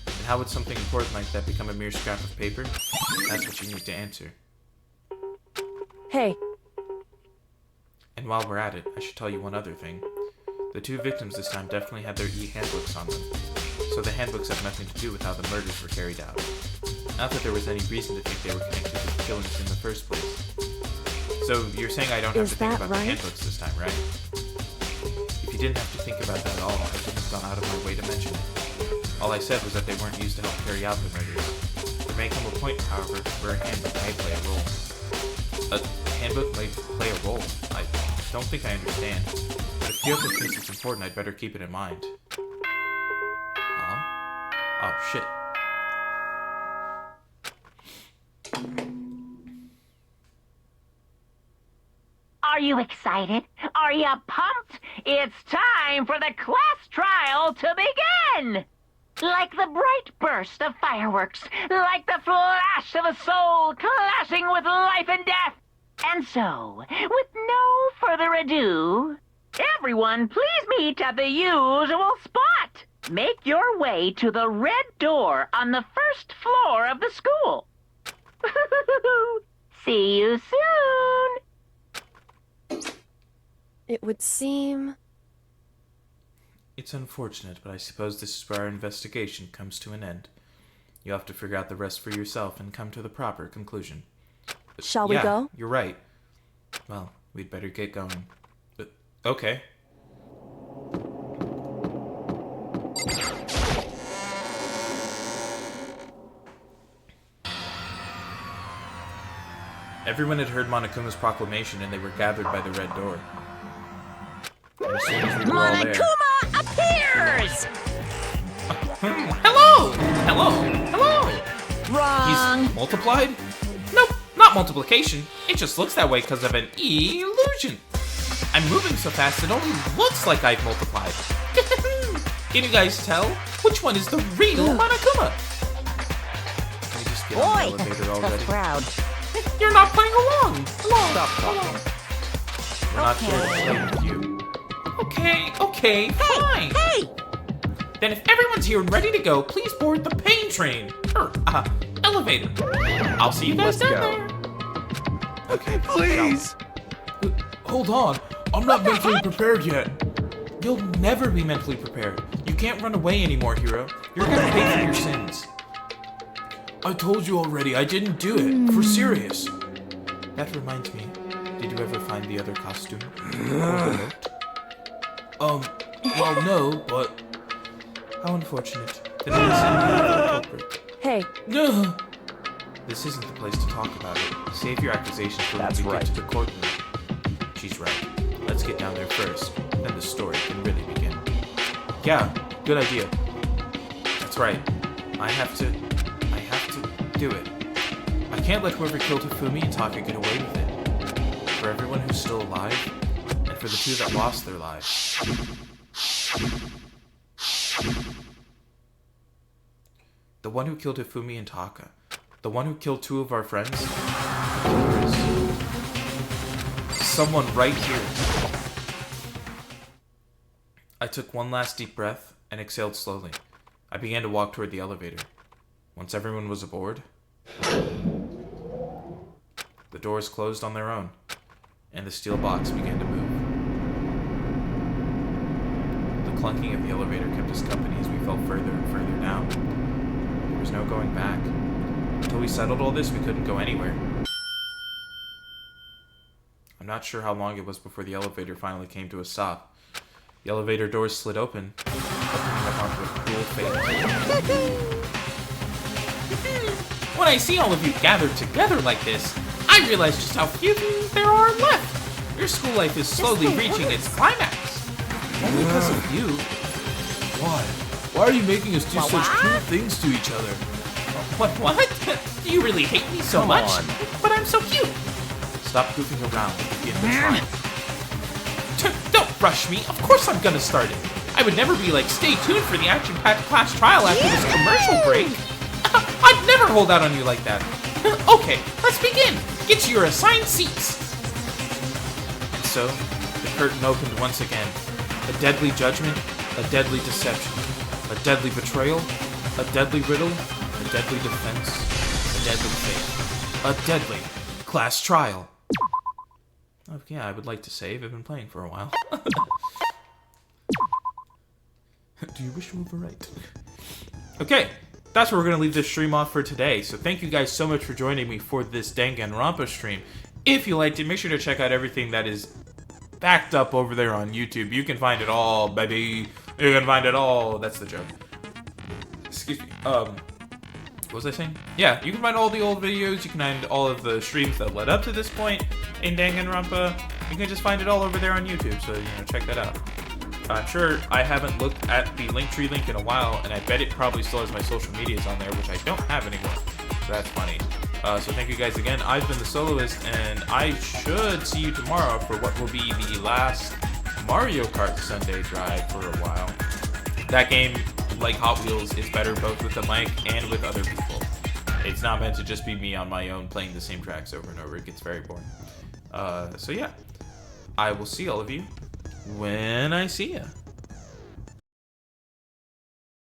And how would something important like that become a mere scrap of paper? That's what you need to answer. Hey, And while we're at it, I should tell you one other thing. The two victims this time definitely had their e-handbooks on them, so the handbooks have nothing to do with how the murders were carried out. Not that there was any reason to think they were connected to the killings in the first place. So you're saying I don't have Is to think that about the right? handbooks this time, right? If you didn't have to think about that at all, I wouldn't have gone out of my way to mention it. All I said was that they weren't used to help carry out the murders. There may come a point, however, where a handbook may play a role. A handbook may play a role? I don't think I understand. But if Kyoto thinks it's important, I'd better keep it in mind. Huh? Oh, shit. Are you excited? Are you pumped? It's time for the class trial to begin! Like the bright burst of fireworks, like the flash of a soul clashing with life and death. And so, with no further ado, everyone please meet at the usual spot. Make your way to the red door on the first floor of the school. See you soon! it would seem... It's unfortunate, but I suppose this is where our investigation comes to an end. You'll have to figure out the rest for yourself and come to the proper conclusion. Shall we Yeah, go? You're right. Well, we'd better get going. Okay. Everyone had heard Monokuma's proclamation and they were gathered by the red door. And as soon as we were all there... Monokuma appears! Hello! Hello! Hello! Wrong. He's multiplied? Nope, not multiplication. It just looks that way because of an illusion. I'm moving so fast it only looks like I've multiplied. Can you guys tell? Which one is the real Monokuma? Can we just get on the Boy, elevator that's a tough already? crowd. You're not playing along! Stop talking. We're not here to play with you. Okay, fine. Hey! Then if everyone's here and ready to go, please board the pain train. Elevator. I'll see you guys down there. Okay, Please! hold on. I'm not mentally prepared yet. You'll never be mentally prepared. You can't run away anymore, hero. You're gonna pay for your sins. I told you already, I didn't do it. For serious. That reminds me. Did you ever find the other costume? Well, no, but... How unfortunate. Then it is indeed the culprit. Hey, No! This isn't the place to talk about it. Save your accusations for when That's we get right. to the courtroom. She's right. Let's get down there first, then the story can really begin. Yeah, good idea. That's right. I have to do it. I can't let whoever killed Hifumi and Taka get away with it. For everyone who's still alive, and for the two that lost their lives. The one who killed Hifumi and Taka. The one who killed two of our friends. There is someone right here. I took one last deep breath and exhaled slowly. I began to walk toward the elevator. Once everyone was aboard, the doors closed on their own, and the steel box began to move. The clunking of the elevator kept us company as we fell further and further down. There was no going back. Until we settled all this, we couldn't go anywhere. I'm not sure how long it was before the elevator finally came to a stop. The elevator doors slid open, opening up onto a cool fate. When I see all of you gathered together like this, I realize just how few there are left. Your school life is slowly reaching its climax. Only because of you. Why? Why are you making us do such cruel things to each other? What? Do you really hate me so much? on. But I'm so cute. Stop goofing around and begin the trial. Don't rush me. Of course I'm gonna start it. I would never be like, stay tuned for the action-packed class trial after this commercial break. I'd never hold out on you like that. Okay, let's begin. Get to your assigned seats. And so, the curtain opened once again. A deadly judgment, a deadly deception, a deadly betrayal, a A deadly riddle, a deadly defense, a deadly fate, a deadly class trial. Oh, yeah, I would like to save. I've been playing for a while. Do you wish to overwrite? Okay, that's where we're going to leave this stream off for today. So thank you guys so much for joining me for this Danganronpa stream. If you liked it, make sure to check out everything that is backed up over there on YouTube. You can find it all, baby. You can find it all. That's the joke. Excuse me. What was I saying? Yeah, you can find all the old videos. You can find all of the streams that led up to this point in Danganronpa. You can just find it all over there on YouTube. So, check that out. I'm sure I haven't looked at the Linktree link in a while, and I bet it probably still has my social medias on there, which I don't have anymore. So that's funny. So thank you guys again. I've been the Soloist, and I should see you tomorrow for what will be the last Mario Kart Sunday drive for a while. That game, like Hot Wheels, is better both with the mic and with other people. It's not meant to just be me on my own playing the same tracks over and over. It gets very boring. So yeah, I will see all of you when I see ya.